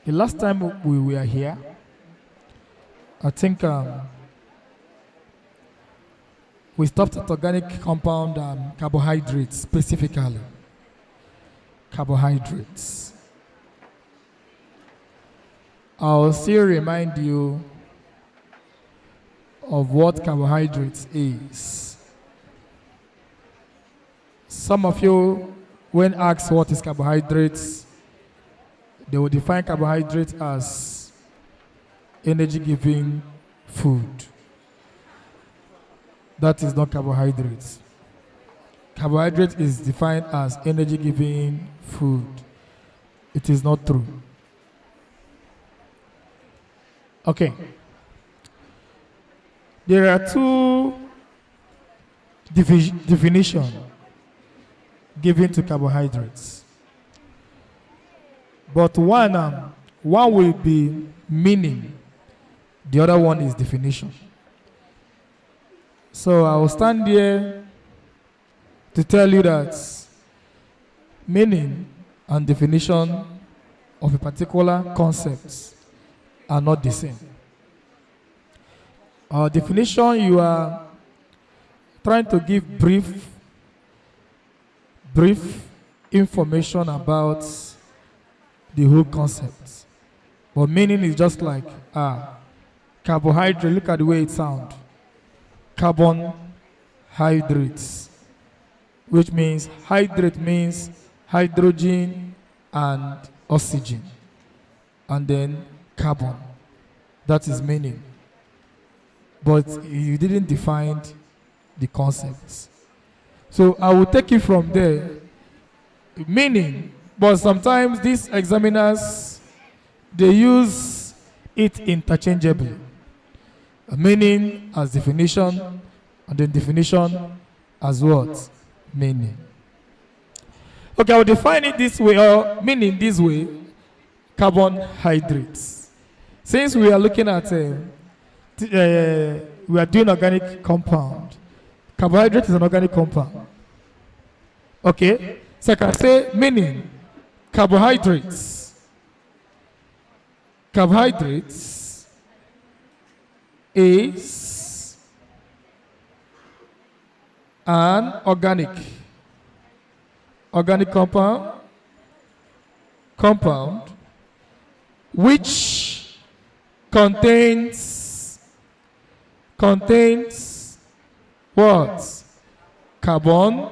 The last time we were here, I think we stopped at organic compound carbohydrates specifically. Carbohydrates. I'll still remind you of what carbohydrates is. Some of you, when asked what is carbohydrates, they will define carbohydrates as energy-giving food. That is not carbohydrates. Carbohydrate is defined as energy-giving food. It is not true. Okay. There are two definitions given to carbohydrates. But one will be meaning, the other one is definition. So I will stand here to tell you that meaning and definition of a particular concept are not the same. Our definition, you are trying to give brief information about the whole concept. But meaning is just like carbohydrate, look at the way it sounds. Carbonhydrates, which means hydrate means hydrogen and oxygen, and then carbon. That is meaning. But you didn't define the concepts. So I will take it from there. Meaning, but sometimes these examiners, they use it interchangeably. Meaning as definition, and then definition as what? Meaning. Okay, I will define it this way, or meaning this way, carbohydrates. Since we are looking at, we are doing organic compound. Carbohydrate is an organic compound. Okay, so I can say meaning, carbohydrates. Carbohydrates is an organic compound which contains what? Carbon,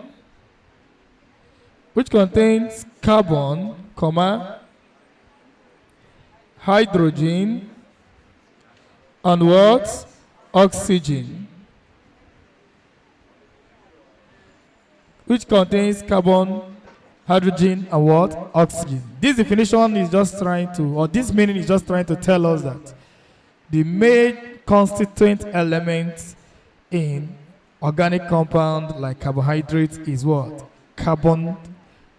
which contains carbon, comma, hydrogen, and what? Oxygen, which contains carbon, hydrogen, and what? Oxygen. This definition is just trying to, or this meaning is just trying to tell us that the main constituent element in organic compound like carbohydrates is what? Carbon,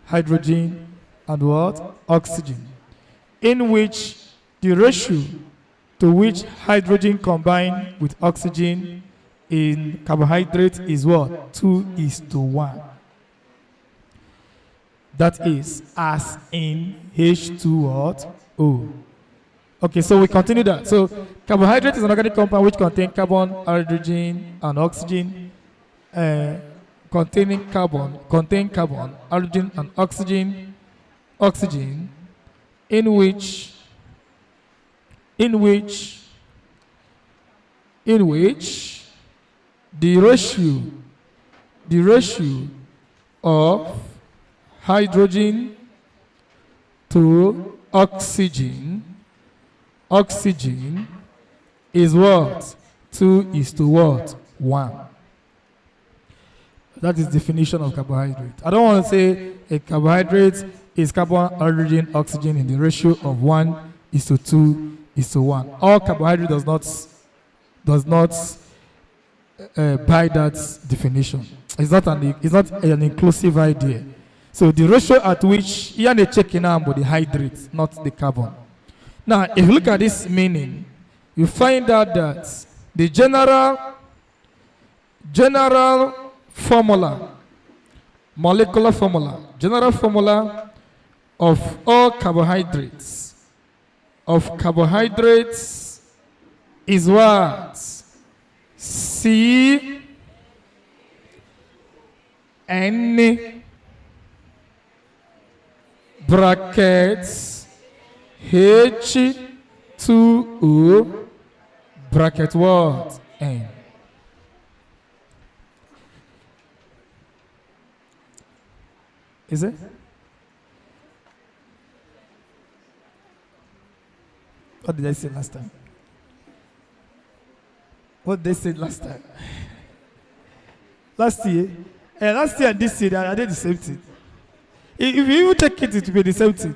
hydrogen, and what? Oxygen. In which the ratio to which hydrogen combined with oxygen in carbohydrates is what? 2:1. That is as in H2O. Okay, so we continue that. So carbohydrate is an organic compound which contains carbon, hydrogen, and oxygen. Contain carbon, hydrogen, and oxygen, in which the ratio of hydrogen to oxygen is what? 2:1. That is definition of carbohydrate. I don't want to say a carbohydrate is carbon, hydrogen, oxygen in the ratio of 1:2:1. All carbohydrate does not by that definition. It's not an inclusive idea. So the ratio at which you are checking out the hydrates, not the carbon. Now, if you look at this meaning, you find out that the general formula, general formula of all carbohydrates of carbohydrates is what? C N brackets H2O bracket what? N. Is it? What did I say last time? What did they say last time? Last year and this year, I did the same thing. If you even take it, it will be the same thing.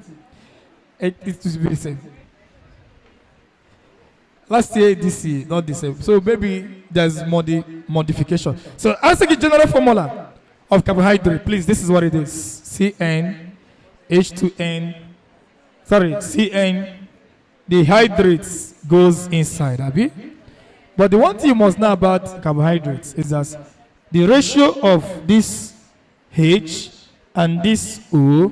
It will be the same. Last year, this year, not the same. So maybe there's modification. So answer the general formula of carbohydrate, please. This is what it is: CN, H2N. Sorry, CN. The hydrates goes inside, Abi. But the one thing you must know about carbohydrates is that the ratio of this H and this O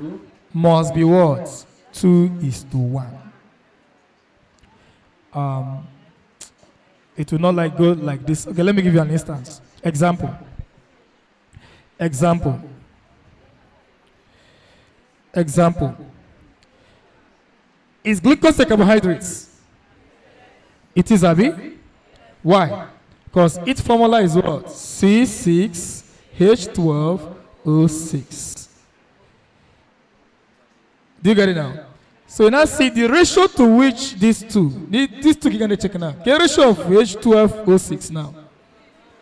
must be what? 2:1. It will not like go like this. Okay, let me give you an instance. Example. Is glucose a carbohydrate? It is, Abi. Why? Because its formula is what? C6H12O6. Do you get it now? So now see the ratio to which these two you're going to check now. The ratio of H12O6 now.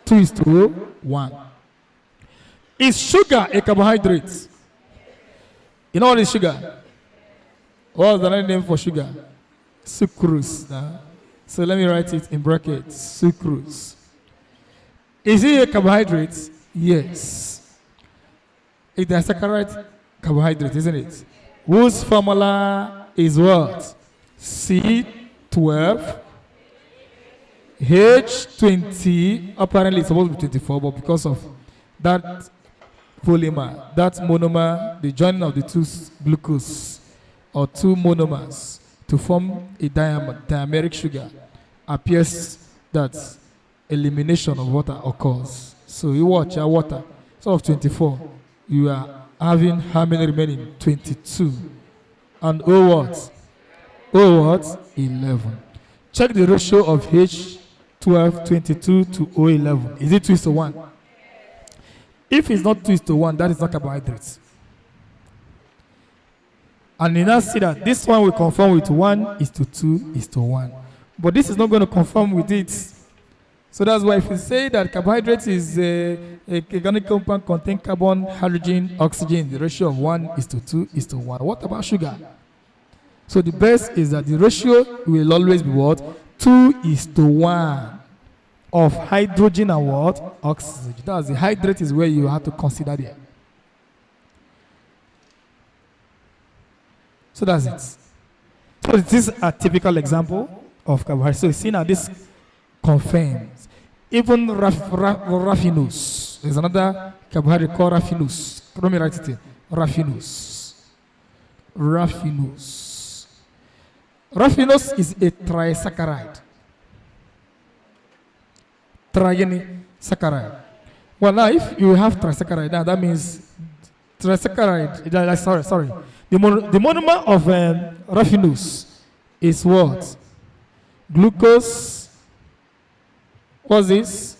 2:1. Is sugar a carbohydrate? You know what is sugar? What's the name for sugar? Sucrose. So let me write it in brackets. Sucrose. Is it a carbohydrate? Yes. It's a saccharide carbohydrate, isn't it? Whose formula is what? C12H20. Apparently it's supposed to be 24, but because of that polymer, that monomer, the joining of the two glucose or two monomers to form a dimeric sugar, appears that elimination of water occurs. So you watch your water. So of 24, you are having how many remaining? 22. And O what? 11. Check the ratio of H1222 to O11. Is it 2:1? If it's not 2:1, that is not carbohydrates. And you now see that this one will conform with 1:2:1. But this is not going to conform with it. So that's why if you say that carbohydrate is a organic compound containing carbon, hydrogen, oxygen, the ratio of 1:2:1. What about sugar? So the best is that the ratio will always be what? 2:1 of hydrogen and what? Oxygen. That's the hydrate is where you have to consider there. So that's it. So this is a typical example of carbohydrate. So you see now this confirms. Even raffinose. There's another carbohydrate called raffinose. Let me write it here. Raffinose is a trisaccharide. Trisaccharide. Well, now if you have trisaccharide, now that means trisaccharide. Sorry. The monomer of raffinose is what? Glucose. What's this?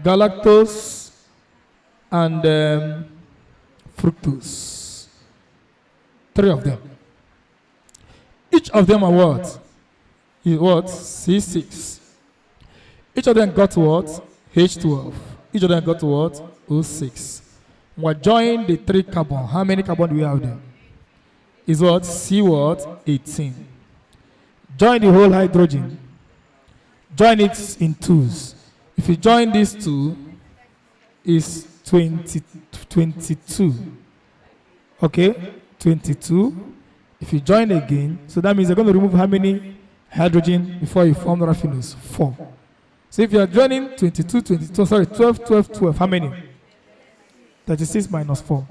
Galactose and fructose. 3 of them. Each of them are what? Is what? C6. Each of them got what? H12. Each of them got what? O6. We're joining the 3 carbon. How many carbon do we have there? Is what? C what? 18. Join the whole hydrogen. Join it in 2s. If you join these 2, is 22. Okay? 22. If you join again, so that means you're going to remove how many hydrogen before you form raffinose? 4. So if you are joining 12, how many? 36 minus 4.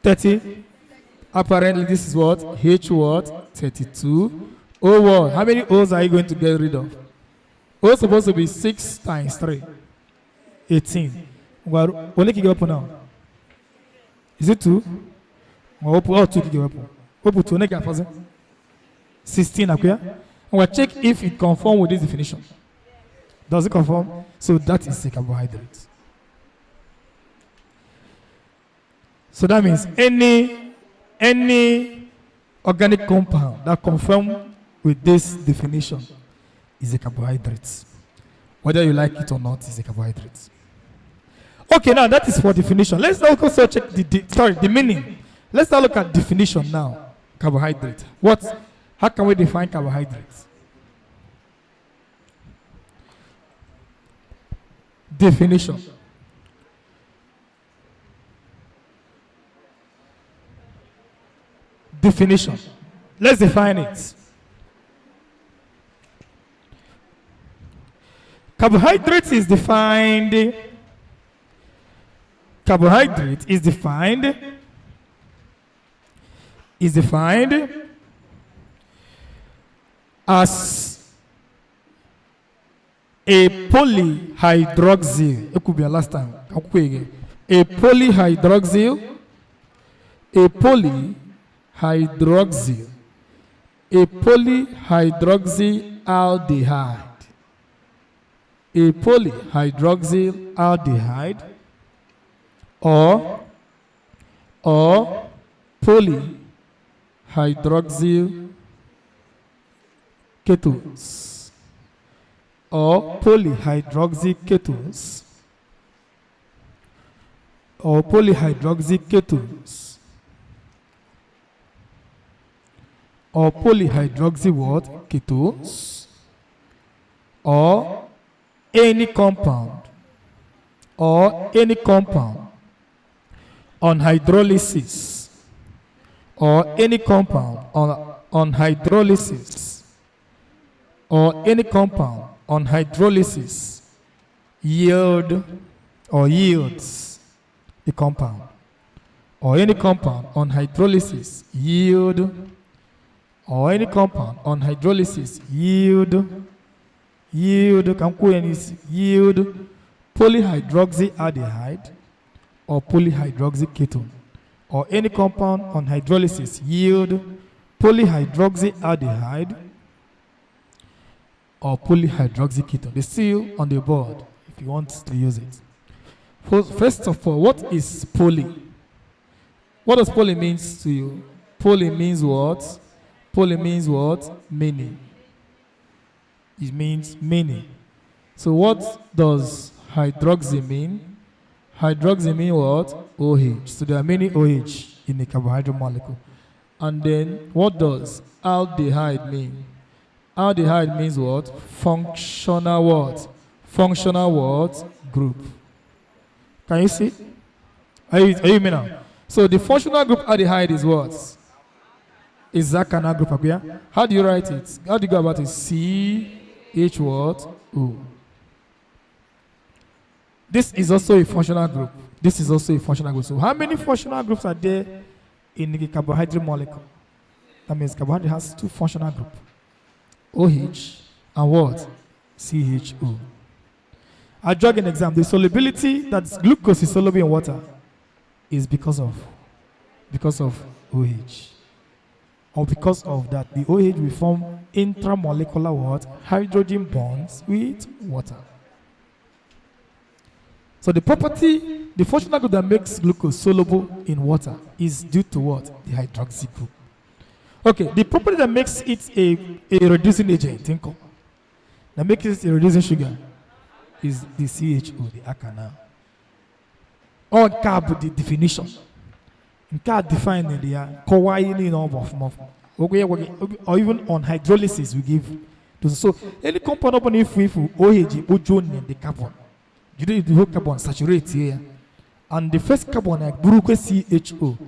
30. Apparently, this is what? H what? 32. O what? How many O's are you going to get rid of? O is supposed to be 6 times 3. 18. What can you get up now? Is it 2? Or 2 can you get up? What 2 make 16 up here? And we'll check if it conforms with this definition. Does it conform? So that is a carbohydrate. So that means any organic compound that conforms with this definition is a carbohydrate. Whether you like it or not, is a carbohydrate. Okay, now that is for definition. Let's now also check the meaning. Let's now look at definition now. Carbohydrate. How can we define carbohydrates? Definition. Definition. Let's define it. Carbohydrate is defined. Carbohydrate is defined as a polyhydroxyl. It could be a last time. A polyhydroxyl aldehyde or polyhydroxyl ketones or polyhydroxy what? Ketones or any compound on hydrolysis yields a compound, or any compound on hydrolysis yield polyhydroxyaldehyde or polyhydroxy ketone, or any compound on hydrolysis yield polyhydroxyaldehyde or polyhydroxy ketone. The seal on the board if you want to use it. First of all, what is poly? What does poly means to you? Poly means what? Poly means what? Many. It means many. So what does hydroxy mean? Hydroxy means what? OH. So there are many OH in the carbohydrate molecule. And then what does aldehyde mean? Aldehyde means what? Functional what? Functional what? Group. Can you see? Are you me now? So the functional group aldehyde is what? Is that kind of group up here? How do you write it? How do you go about it? CH what? O. This is also a functional group. This is also a functional group. So how many functional groups are there in the carbohydrate molecule? That means carbohydrate has 2 functional groups. OH and what? CHO. I'll drag an example. The solubility that glucose is soluble in water is because of OH. Or because of that, the OH will form intramolecular what? Hydrogen bonds with water. So the functional group that makes glucose soluble in water is due to what? The hydroxy group. Okay, the property that makes it a reducing agent, that makes it a reducing sugar, is the CHO, the alkyl. Or carb, the definition. In carb defined the or even on hydrolysis we give. So any compound upon if we OH, the carbon. You do the whole carbon saturate here. And the first carbon, like CHO,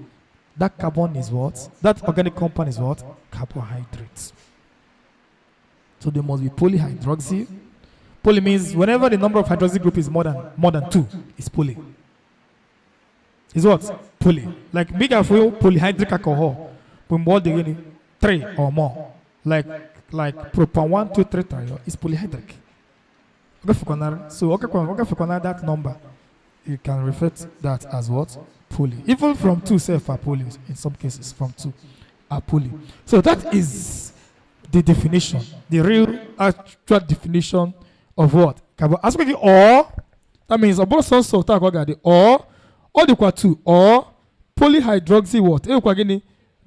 that carbon is what? That organic compound is what? Carbohydrates. So there must be polyhydroxy. Poly means whenever the number of hydroxy group is more than 2, it's poly. Is what? poly. Like big of polyhydric alcohol. But more than 3 or more. Like propan 1, 2, 3 triol is polyhydric. So okay, that number, you can refer to that as what? Poly. Even from 2 self are poly. In some cases, from 2 are poly. So that is the definition, the real actual definition of what? As we or, that means about some salt or the qua 2 or polyhydroxy what? The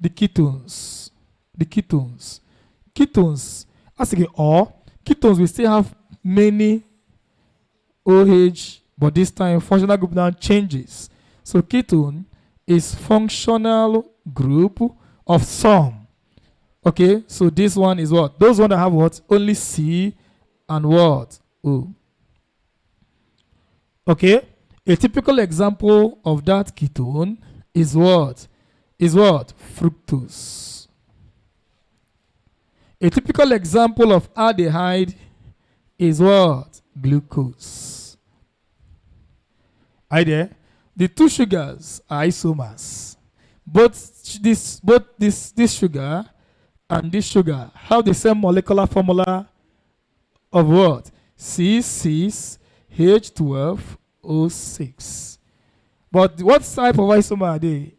ketones. The ketones. Ketones. As again, or ketones we still have many OH, but this time functional group now changes. So ketone is functional group of some. Okay, so this one is what? Those one that have what? Only C and what? O. Okay, a typical example of that ketone is what? Is what? Fructose. A typical example of aldehyde is what? Glucose. Are you there? The 2 sugars are isomers. Both this sugar and this sugar have the same molecular formula of what? C6H12O6. But what type of isomer are they?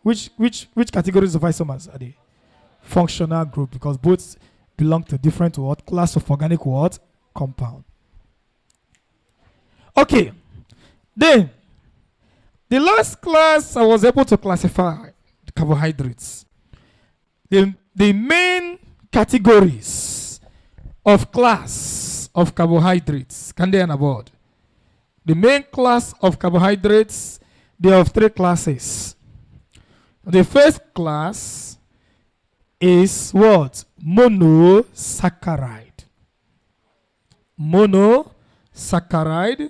Which categories of isomers are they? Functional group, because both belong to different what? Class of organic what? Compound. Okay. Then the last class I was able to classify the carbohydrates. The main categories of class of carbohydrates. Can they aboard? The main class of carbohydrates, they have 3 classes. The first class is what? Monosaccharide. Monosaccharide.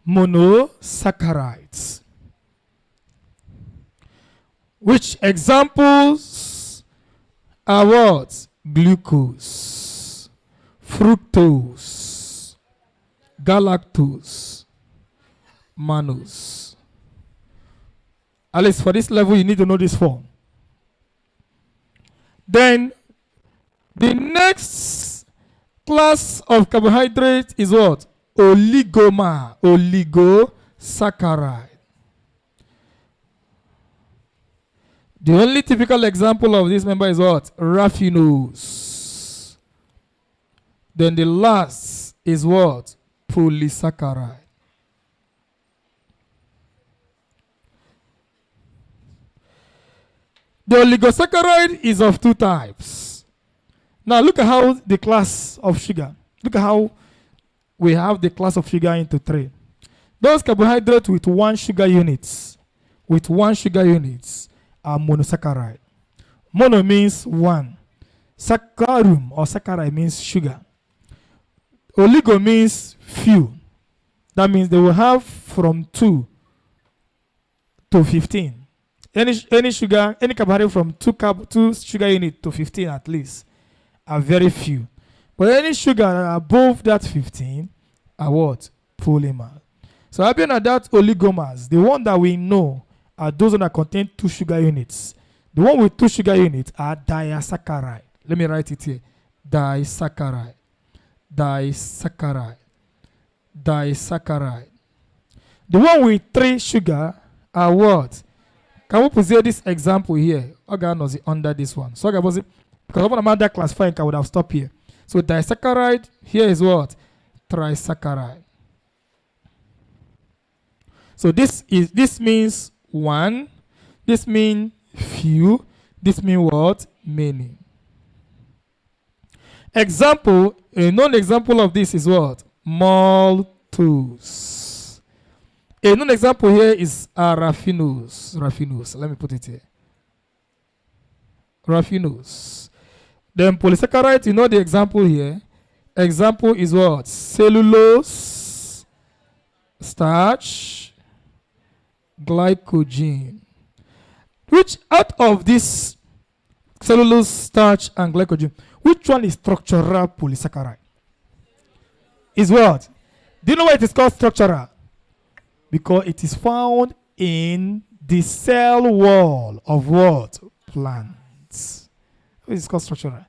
Monosaccharides. Which examples are what? Glucose, fructose, galactose, mannose. At least for this level, you need to know this form. Then the next class of carbohydrate is what? Oligosaccharide. The only typical example of this member is what? Raffinose. Then the last is what? Polysaccharide. The oligosaccharide is of 2 types. Now look at how the class of sugar. Look at how we have the class of sugar into 3. Those carbohydrates with 1 sugar units, are monosaccharide. Mono means 1. Saccharum or saccharide means sugar. Oligo means few. That means they will have from 2 to 15. Any sugar, any carbohydrate from 2 sugar unit to 15 at least are very few. But any sugar above that 15 are what? Polymer. So having at that oligomers, the one that we know are those that contain 2 sugar units. The one with 2 sugar units are disaccharide. Let me write it here. Disaccharide. Disaccharide. Disaccharide. The one with 3 sugar are what? Can we present this example here? Okay, knows it under this one. So because I'm under classifying, I would have stopped here. So disaccharide here is what? Trisaccharide. So this means 1. This means few. This means what? Many. Example, a known example of this is what? Maltose. A known example here is raffinose. Raffinose. Let me put it here. Raffinose. Then polysaccharide, you know the example here. Example is what? Cellulose, starch, glycogen. Which out of this cellulose, starch, and glycogen, which one is structural polysaccharide? Is what? Do you know why it is called structural? Because it is found in the cell wall of what? Plants. It is called structural.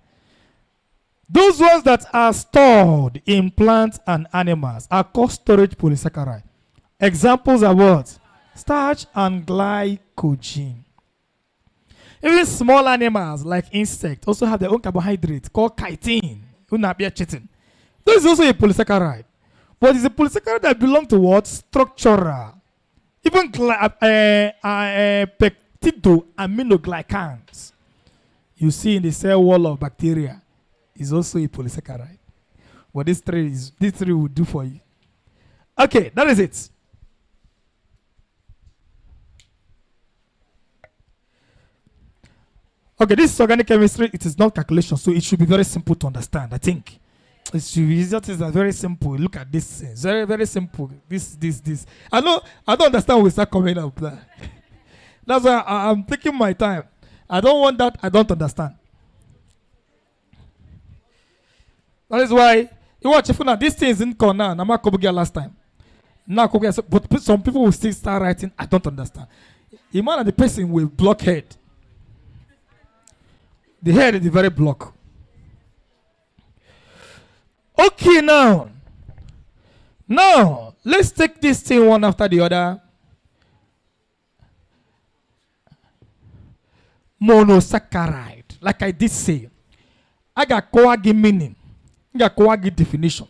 Those ones that are stored in plants and animals are called storage polysaccharide. Examples are what? Starch and glycogen. Even small animals like insects also have their own carbohydrate called chitin. Chitin. This is also a polysaccharide. But it's a polysaccharide that belongs to what? Structural. Even peptidoaminoglycans you see in the cell wall of bacteria is also a polysaccharide. But these three will do for you. Okay, that is it. Okay, this is organic chemistry. It is not calculation, so it should be very simple to understand, I think. It should be just very simple. Look at this. It's very, very simple. This. I don't understand when we start coming up there. That's why I'm taking my time. I don't want that. I don't understand. That is why you watch if now these things in corner. I'm not coming last time. Now, but some people will still start writing. I don't understand. The man and the person will block head. The head is the very block. Okay, now let's take this thing one after the other. Monosaccharide, like I did say, I got coagi meaning, I got coagi definition.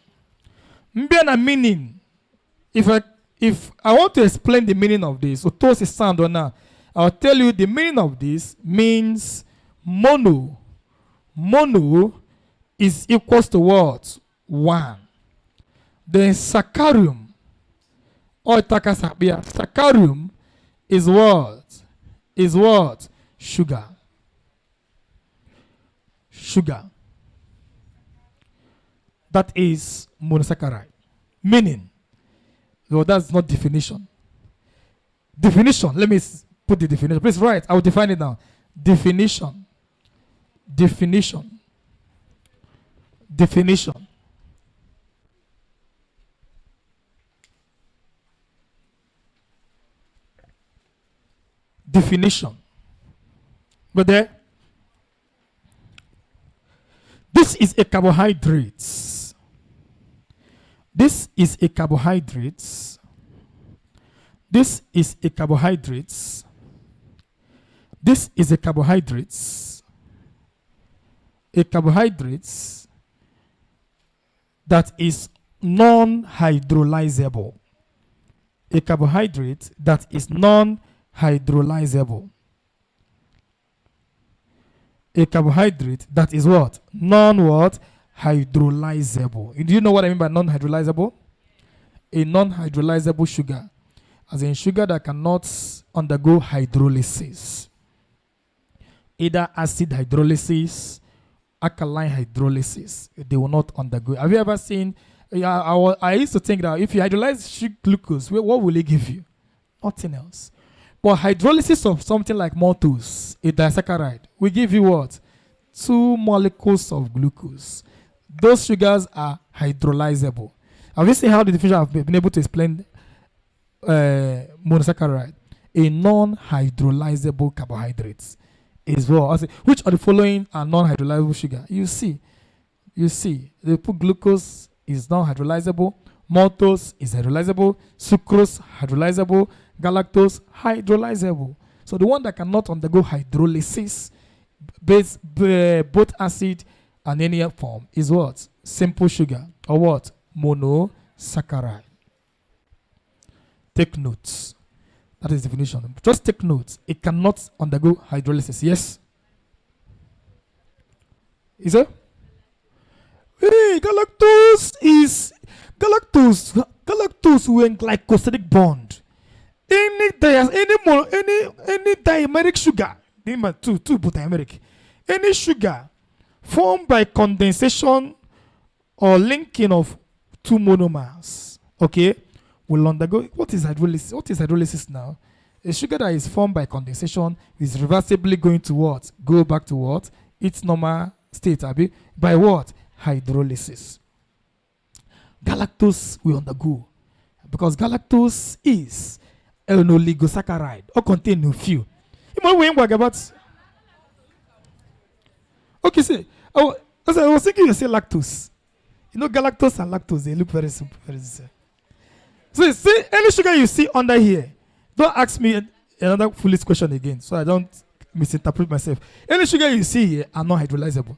Mbena meaning, if I want to explain the meaning of this, so toss is sound or not, I'll tell you the meaning of this means mono is equals to what? 1. Then saccharium or saccharium is what? Sugar. That is monosaccharide. Meaning. So that's not definition. Definition. Let me put the definition. Please write. I will define it now. Definition. Definition. But there. This is a carbohydrate. This is a carbohydrate. This is a carbohydrate. This is a carbohydrate. A carbohydrate that is non-hydrolyzable. A carbohydrate that is non-hydrolyzable. A carbohydrate that is what? Non-what? Hydrolyzable. Do you know what I mean by non-hydrolyzable? A non-hydrolyzable sugar, as in sugar that cannot undergo hydrolysis. Either acid hydrolysis, alkaline hydrolysis, they will not undergo. Have you ever seen? I used to think that if you hydrolyze glucose, what will it give you? Nothing else. But hydrolysis of something like maltose, a disaccharide, will give you what? 2 molecules of glucose. Those sugars are hydrolyzable. Have you seen how the diffusion have been able to explain monosaccharide? A non-hydrolyzable carbohydrate is well. Which of the following are non-hydrolyzable sugar? You see. They put glucose is non-hydrolyzable, maltose is hydrolyzable, sucrose hydrolyzable, galactose hydrolyzable. So the one that cannot undergo hydrolysis, both acid and any form, is what? Simple sugar, or what? Monosaccharide. Take notes. That is the definition. Just take notes. It cannot undergo hydrolysis. Yes? Is it? Hey, galactose when glycosidic bond. Any dimeric sugar, two dimeric, any sugar formed by condensation or linking of 2 monomers, okay, will undergo. What is hydrolysis? What is hydrolysis now? A sugar that is formed by condensation is reversibly going to what? Go back to what? Its normal state, Abi. By what? Hydrolysis. Galactose will undergo because galactose is an oligosaccharide or contain no few. Okay, see, I was thinking you say lactose. You know, galactose and lactose, they look very simple, very simple. So you see, any sugar you see under here, don't ask me another foolish question again, so I don't misinterpret myself. Any sugar you see here are not hydrolyzable.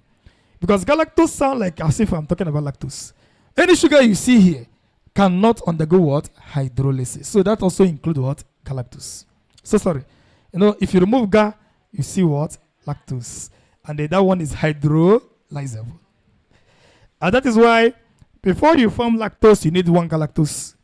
Because galactose sound like as if I'm talking about lactose. Any sugar you see here cannot undergo what? Hydrolysis. So that also includes what? Galactose. So sorry. You know, if you remove Ga, you see what? Lactose. And then that one is hydrolyzable. And that is why before you form lactose, you need one galactose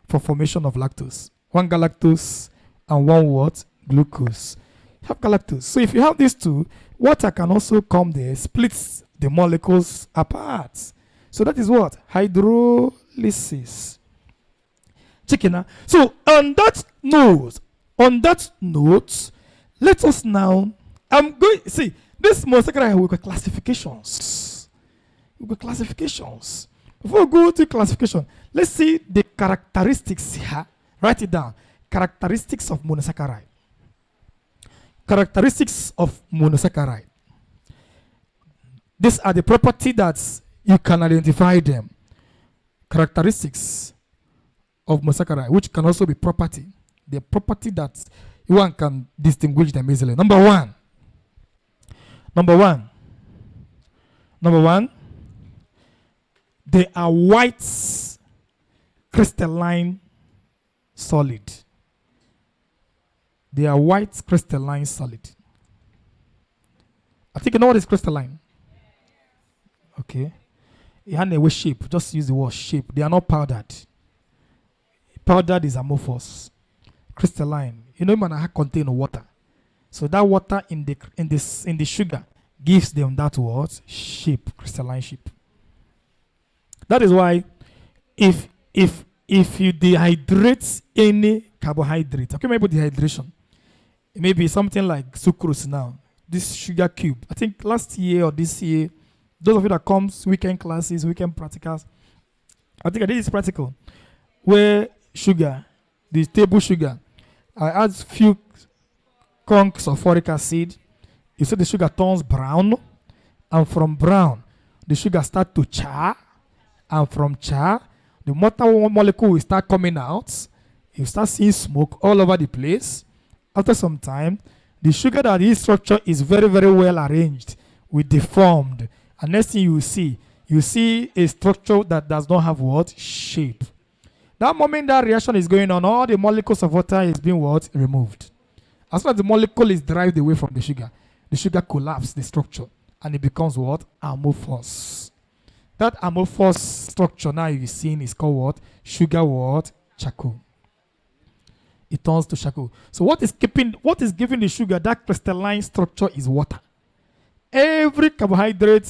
for formation of lactose. One galactose and one what? Glucose. You have galactose. So if you have these two, water can also come there, splits the molecules apart. So that is what? Hydrolysis. Chicken. So on that note, let us now, I'm going, see, this monosaccharide will be classifications. Before we go to classification, let's see the characteristics here. Write it down. Characteristics of monosaccharide. Characteristics of monosaccharide. These are the properties that you can identify them. Characteristics of monosaccharide, which can also be property. The property that one can distinguish them easily. Number one, they are white crystalline solid. They are white crystalline solid. I think you know what is crystalline. Okay. It has a shape. Just use the word shape. They are not powdered. Powdered is amorphous. Crystalline. You know, man, contain water. So that water in the sugar gives them that word shape, crystalline shape. That is why if you dehydrate any carbohydrate, okay, maybe dehydration. It may be something like sucrose now. This sugar cube. I think last year or this year, those of you that comes weekend classes, weekend practicals, I think I did this practical where sugar, the table sugar, I add few conks of folic acid. You see the sugar turns brown, and from brown, the sugar start to char, and from char, the water molecule will start coming out. You start seeing smoke all over the place. After some time, the sugar that is structure is very, very well arranged, with deformed. And next thing you see a structure that does not have what? Shape. That moment that reaction is going on, all the molecules of water is being what? Removed. As soon as the molecule is derived away from the sugar collapses the structure, and it becomes what? Amorphous. That amorphous structure now you're seeing is called what? Sugar what? Charcoal. It turns to charcoal. So what is giving the sugar that crystalline structure is water. Every carbohydrate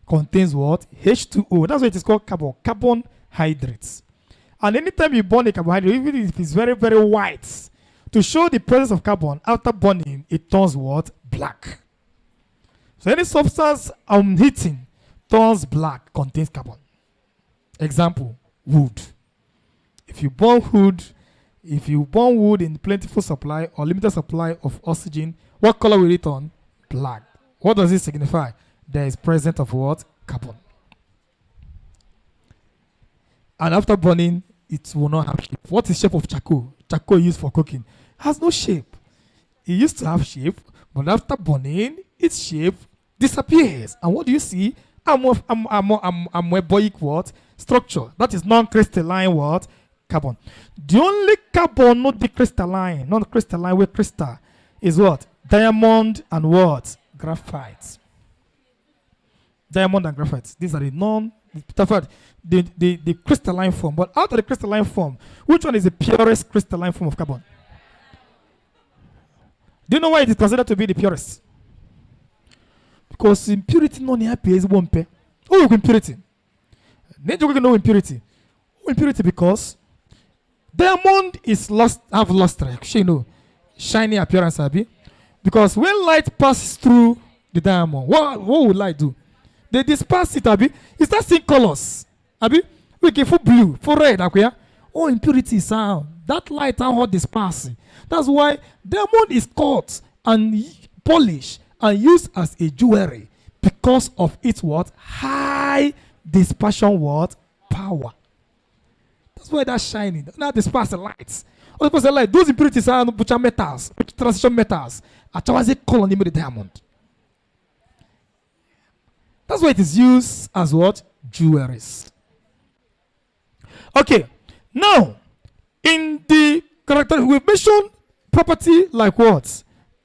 contains what? H2O. That's why it is called carbonhydrates. And anytime you burn a carbohydrate, even if it's very, very white, to show the presence of carbon, after burning, it turns what? Black. So any substance on heating turns black, contains carbon. Example, wood. If you burn wood in plentiful supply or limited supply of oxygen, what color will it turn? Black. What does it signify? There is presence of what? Carbon. And after burning, it will not have shape. What is shape of charcoal? Charcoal used for cooking has no shape. It used to have shape, but after burning, its shape disappears. And what do you see? Amoeboic what? Structure. That is non-crystalline what? Carbon. The only carbon not decrystalline, non-crystalline with crystal, is what? Diamond and what? Graphite. Diamond and graphite. These are the crystalline form. But out of the crystalline form, which one is the purest crystalline form of carbon? Do you know why it is considered to be the purest? Because impurity no is one pair. Oh, impurity. No impurity. Oh, impurity because diamond is lost, have luster. You know, shiny appearance, Abi. Because when light passes through the diamond, what will light do? They disperse it, Abi. It starts seeing colors. Abi, we give for blue, for red, okay? all impurities sound. That light and hot dispersing. That's why diamond is cut and polished and used as a jewelry because of its what? High dispersion what? Power. That's why that's shining. Now disperse the lights. Like those impurities are metals, transition metals. Actually, call on the diamond. That's why it is used as what? Jewelries. Okay. Now, in the character, we mentioned property like what?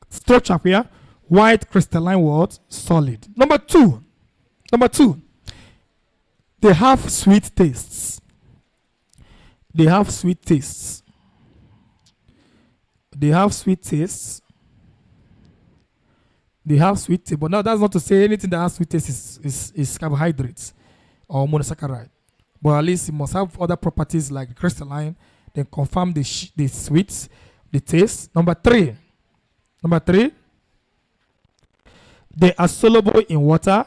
Structure here. White, crystalline, what? Solid. Number two. They have sweet tastes. They have sweet tastes. They have sweet tastes. They have sweet taste. But now that's not to say anything that has sweet taste is carbohydrates or monosaccharide. But at least it must have other properties like crystalline. Then confirm the sweets, the taste. Number three. They are soluble in water.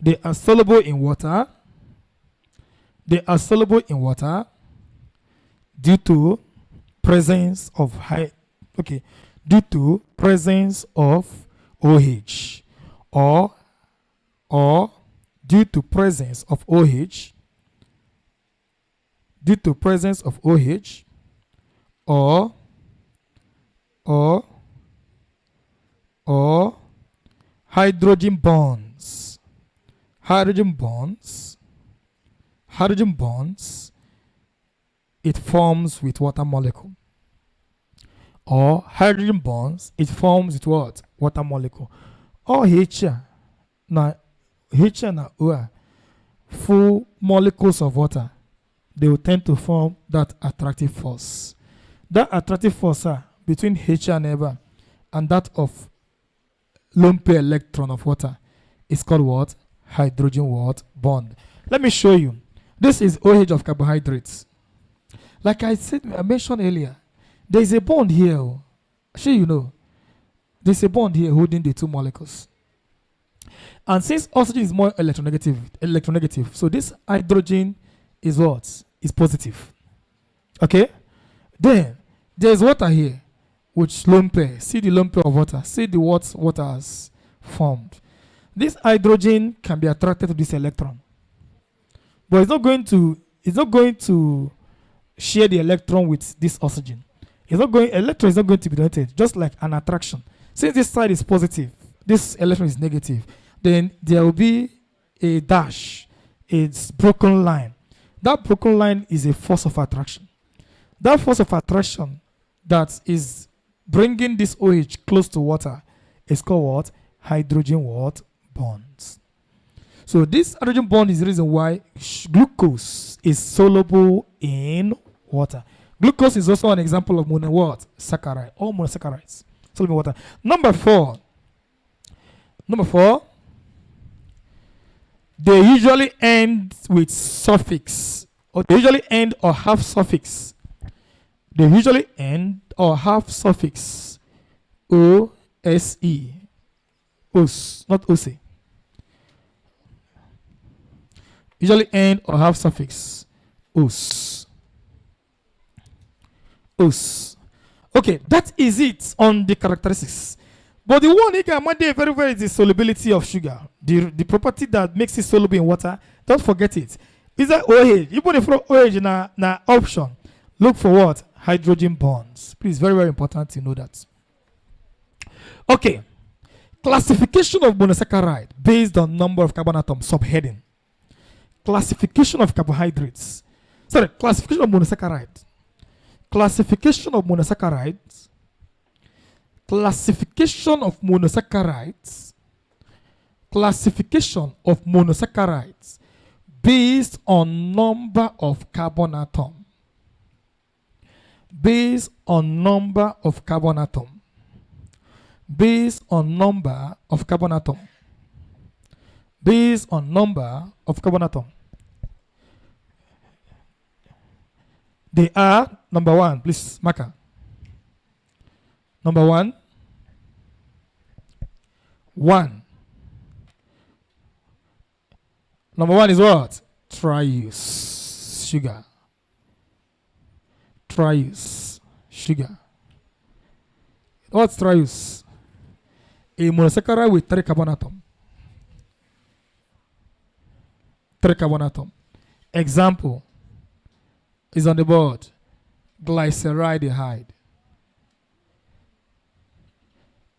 They are soluble in water. They are soluble in water due to presence of due to presence of OH or due to presence of OH or hydrogen bonds. Hydrogen bonds, it forms with water molecule. Or hydrogen bonds, it forms with what? Water molecule. Or H na O, full molecules of water, they will tend to form that attractive force. That attractive force between H and ever and that of lone pair electron of water is called what? Hydrogen what? Bond. Let me show you. This is OH of carbohydrates. Like I mentioned earlier, there is a bond here. Sure, you know. There's a bond here holding the two molecules. And since oxygen is more electronegative, so this hydrogen is what? Is positive. Okay? Then, there's water here, which lone pair. See the lone pair of water. See the what water has formed. This hydrogen can be attracted to this electron. But it's not going to share the electron with this oxygen. Electron is not going to be donated, just like an attraction. Since this side is positive, this electron is negative, then there will be a dash, it's broken line. That broken line is a force of attraction. That force of attraction that is bringing this OH close to water is called what? Hydrogen what? Bonds. So this hydrogen bond is the reason why glucose is soluble in water. Glucose is also an example of monosaccharide. All monosaccharides soluble in water. Number four. They usually end with suffix, or they usually end or have suffix. They usually end or have suffix O-S-E. Os, not O-C. Usually end or have suffix os. Okay, that is it on the characteristics. But the one you can very well is the solubility of sugar. The property that makes it soluble in water. Don't forget it. Is that OH? You put it for OH na option. Look for what? Hydrogen bonds. Please, very, very important to know that. Okay. Classification of monosaccharide based on number of carbon atoms. Subheading. Classification of carbohydrates. Classification of monosaccharide. Classification of monosaccharides. Classification of monosaccharides. Classification of monosaccharides based on number of carbon atom. Based on number of carbon atom. Based on number of carbon atom. Based on number of carbon atom. They are, number one, please, marker. Number one. Number one is what? Triose, sugar. triose sugar. What's triose? A monosaccharide with 3 carbon atoms. 3 carbon atoms. Example is on the board. Glyceraldehyde.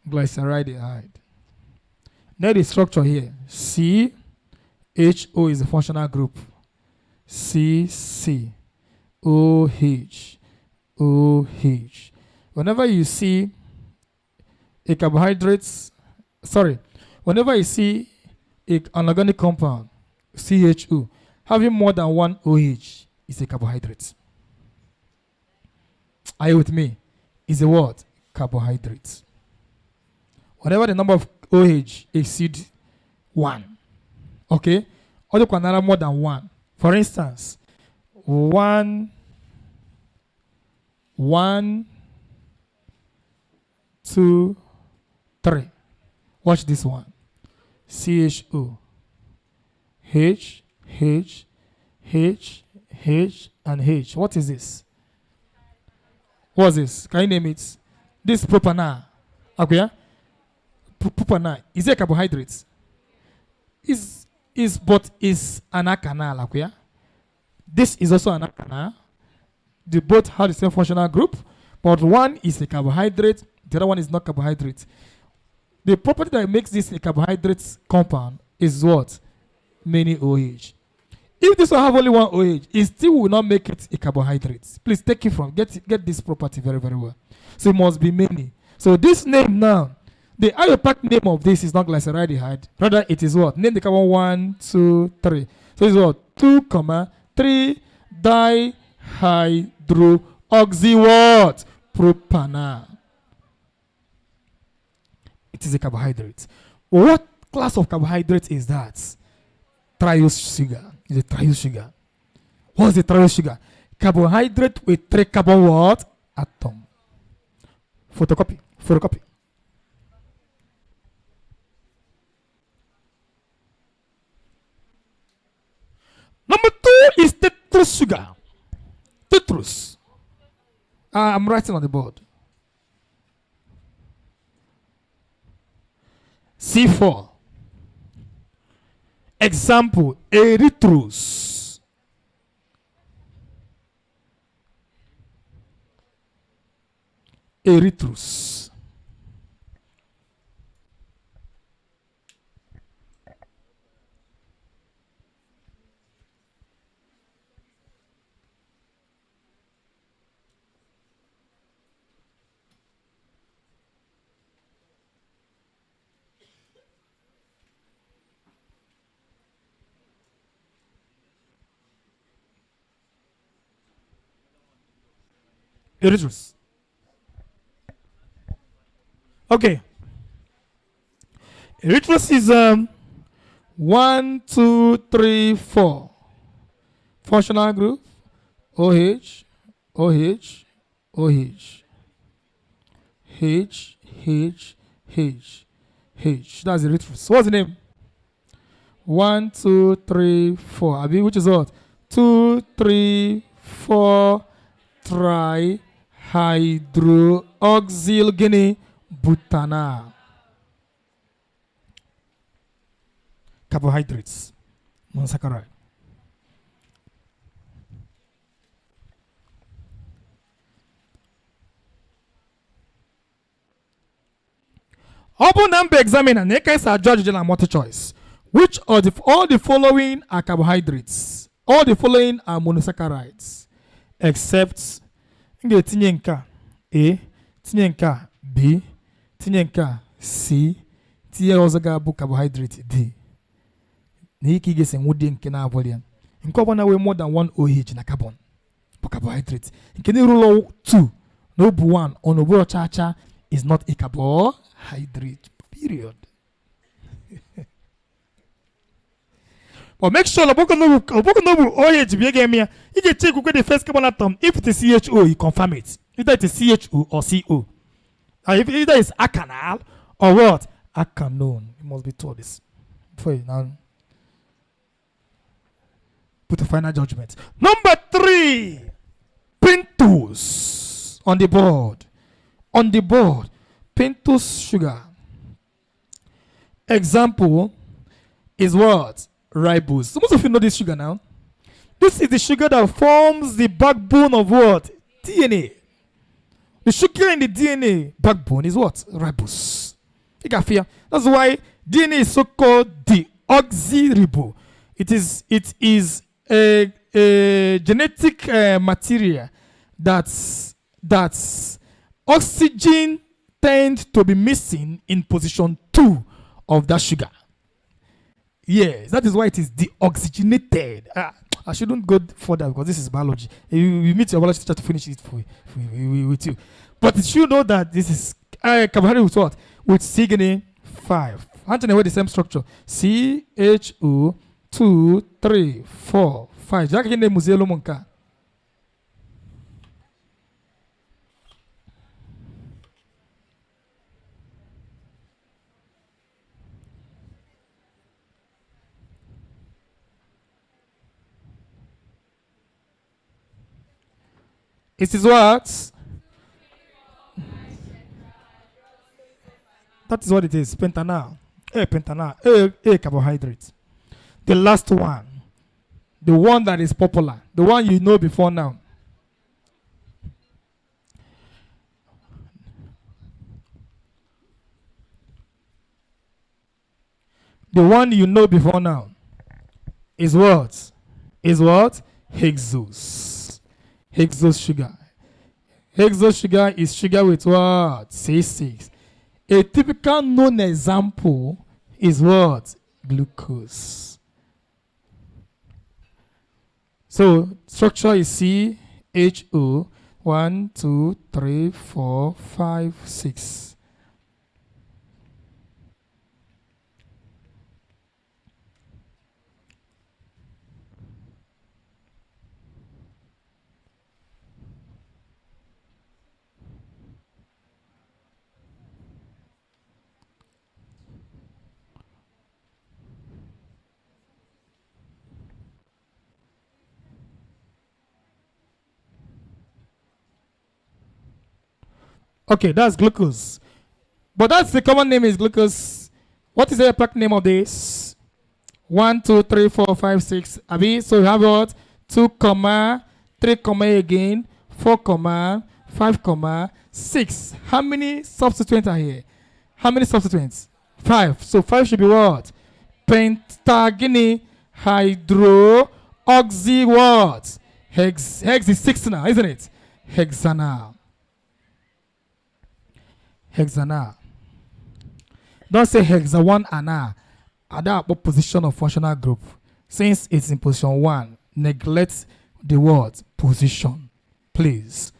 Glyceraldehyde. Now the structure here. CHO is the functional group. CC. OH. OH. Whenever you see a carbohydrate, whenever you see an organic compound, CHO, having more than 1 OH is a carbohydrate. Are you with me? Is a what? Carbohydrate. Whenever the number of OH exceeds 1, okay? Or you can have more than 1. For instance, 1, 2, 3. Watch this one. CHO. H, H, H, H, and H. What is this? What's this? Can you name it? This propanol. Okay. Propanol. Is it a carbohydrate? Is an alkanal. Okay. This is also an alkanal. They both have the same functional group, but one is a carbohydrate, the other one is not carbohydrate. The property that makes this a carbohydrate compound is what? Many OH. If this one have only 1 OH, it still will not make it a carbohydrate. Please take it from, get this property very, very well. So it must be many. So this name now, the IUPAC name of this is not glyceraldehyde. Rather, it is what? Name the carbon 1, 2, 3. So it's what? 2, 3 dihydroxy what? Propanol. It is a carbohydrate. What class of carbohydrate is that? Triose sugar. It's a triose sugar. What's the triose sugar? Carbohydrate with 3 carbon what? Atom. Photocopy. Number 2 is tetrose sugar. Tetrose. I'm writing on the board. C4. Example, erythrose. Erythrose. Erythrose. Okay. Erythrose is 1, 2, 3, 4. Functional group. OH, OH, OH. H, H, H, H. That's erythrose. What's the name? 1, 2, 3, 4. Abi, which is what? 2, 3, 4. Trihydroxyl butanol. Carbohydrates. Monosaccharide. Open number examiner. Next are judge and multi-choice. Which of all the following are carbohydrates? All the following are monosaccharides. Except tinye nka A, tinye nka B, tinye nka C, tinye ọzọ ga-abụ carbohydrate D. Na ike igesi nwụdị nke na-abụli ya. Nke ọbụla nwee more than 1 OH na carbon bụ carbohydrate. Nke na rule 2 na obu 1 on obu cha is not a carbohydrate. Period. But make sure Obokonobu OH be again here. You can check the first carbon atom. If it is CHO, you confirm it. Either it is CHO or CO. If either it's acanal or what? Acanone. You must be told this. Before you now put a final judgment. Number 3. Pentose. On the board. On the board. Pentose sugar. Example is what? Ribose. So most of you know this sugar now. This is the sugar that forms the backbone of what? DNA. The sugar in the DNA backbone is what? Ribose. You can feel. That's why DNA is so called deoxyribo. It is a genetic material that's oxygen tend to be missing in position 2 of that sugar. Yes, that is why it is deoxygenated. I shouldn't go further because this is biology. You meet your biology teacher to finish it with you. But you should know that this is carbohydrate with what? With signin 5. Anthony, with the same structure. CHO 2, 3, 4, 5. Já que a gente museu lo monka. It is what? That is what it is. Pentanal. A carbohydrate. The last one. The one that is popular. The one you know before now. The one you know before now is what? Is what? Hexose. Hexose sugar. Hexose sugar is sugar with what? C6. A typical known example is what? Glucose. So structure is CHO 1, 2, 3, 4, 5, 6. Okay, that's glucose. But that's the common name is glucose. What is the exact name of this? 1, 2, 3, 4, 5, 6. Abi, so you have what? 2, 3, again, 4, 5, 6. How many substituents are here? How many substituents? 5. So 5 should be what? Pentagony hydroxy what? Hex is 6 now, isn't it? Hexanal. Hexanal. Don't say hexa 1 ana. At that position of functional group. Since it's in position 1, neglect the word position. Please.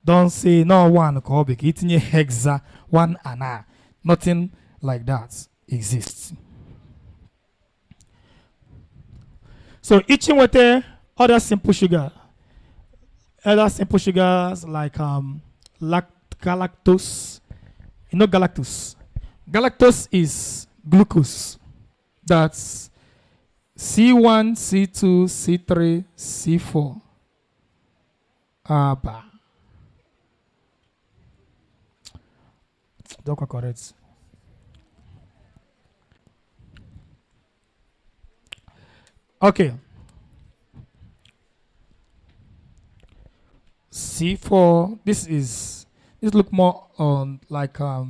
Don't say no 1 kubik. It's in hexa 1 ana. Nothing like that exists. So eating with the other simple sugar. Other simple sugars like galactose. You know galactose. Galactose is glucose. That's C1, C2, C3, C4. Don't correct. Okay. C4. This look more on like correct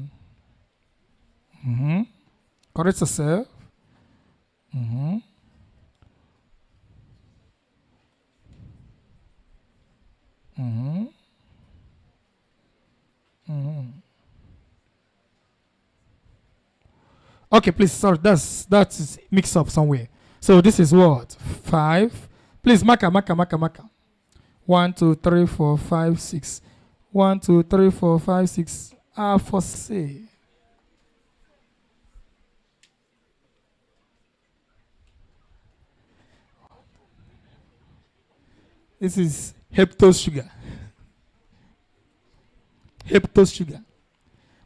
yourself. Okay, please. Sorry, that's mixed up somewhere. So this is what? 5. Please, marker. 1, 2, 3, 4, 5, 6. 1, 2, 3, 4, 5, 6. For say. This is heptose sugar. Heptose sugar.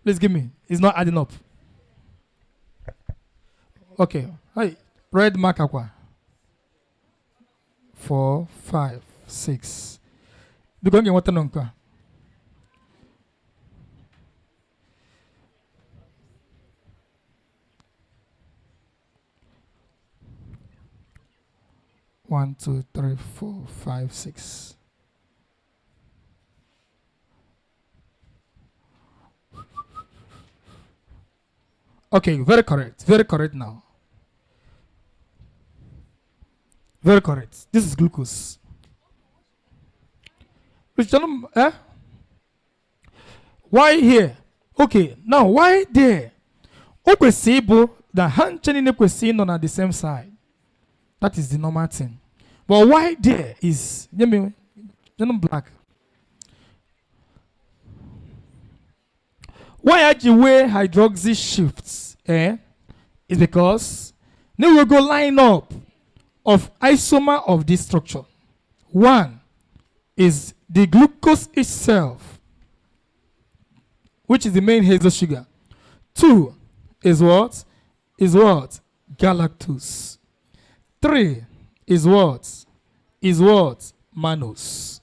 Please give me. It's not adding up. Okay. Hey, red marker. 4, 5, 6. Do you get what? 1, 2, 3, 4, 5, 6. Okay, very correct. Very correct now. Very correct. This is glucose. Why here? Okay, now why there? Okwesibo, the hand chaining ekwesi on the same side. That is the normal thing. But why there is black? Why are the way hydroxy shifts? Is because now we go line up of isomer of this structure. One is the glucose itself, which is the main hazel sugar. Two is what? Is what? Galactose. Three is what? Is what? Mannose.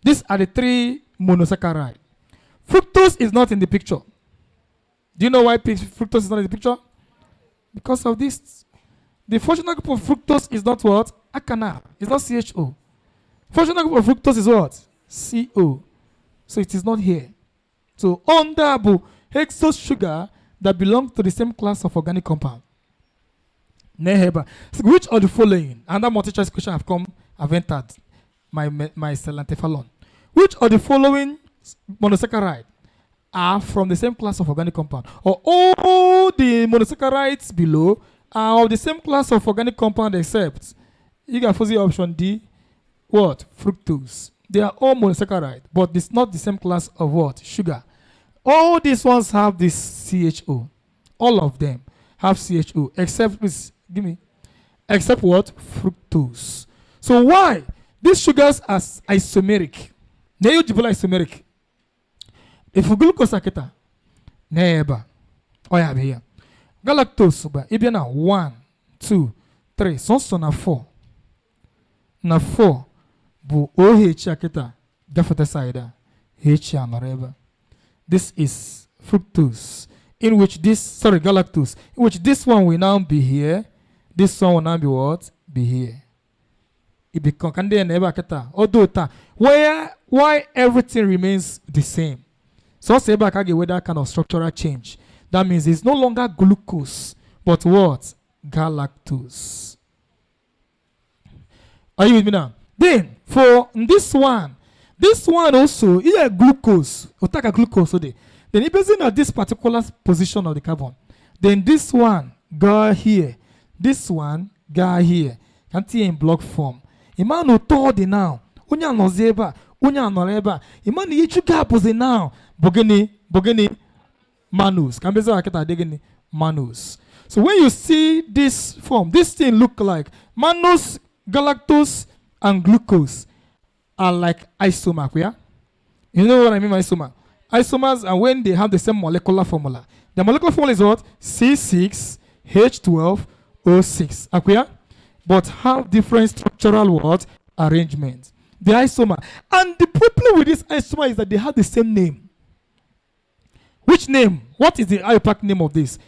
These are the three monosaccharides. Fructose is not in the picture. Do you know why fructose is not in the picture? Because of this. The functional group of fructose is not what? Alkanal. It's not CHO. Functional group of fructose is what? CO. So it is not here. So under hexose sugar that belong to the same class of organic compound. So which of the following, and that multi-choice question I've entered my selantephalon. Which of the following monosaccharide are from the same class of organic compound? Or all the monosaccharides below are of the same class of organic compound except you got fuzzy option D, what? Fructose. They are all monosaccharide, but it's not the same class of what? Sugar. All these ones have this CHO. All of them have CHO, except except what? Fructose. So why? These sugars are isomeric. They use isomeric. If glucose aketa, neba. Oh yeah, here. Galactose ba. Ibia na 1, 2, 3. So na 4. Na 4. Bu OH aketa. Gafata side. H anoreba. This is fructose. In which galactose. In which this one will now be here. This one will now be what? Be here. It becomes although why everything remains the same. So say back again with that kind of structural change. That means it's no longer glucose, but what? Galactose. Are you with me now? Then for this one also is a glucose. Or take a glucose today. Then it based on this particular position of the carbon. Then this one go here. This one go here. Can't see in block form. Iman no told now. Unya no zeba. Unya no leba. Iman yichu gapoze now. Bogeni mannose. Can be so aketa degeni mannose. So when you see this form, this thing look like mannose, galactose, and glucose are like isomer. Yeah? You know what I mean by isomer? Isomers are when they have the same molecular formula. The molecular formula is what? C6H12O6. Aquia? But have different structural what? Arrangements. The isomer. And the problem with this isomer is that they have the same name. Which name? What is the IUPAC name of this?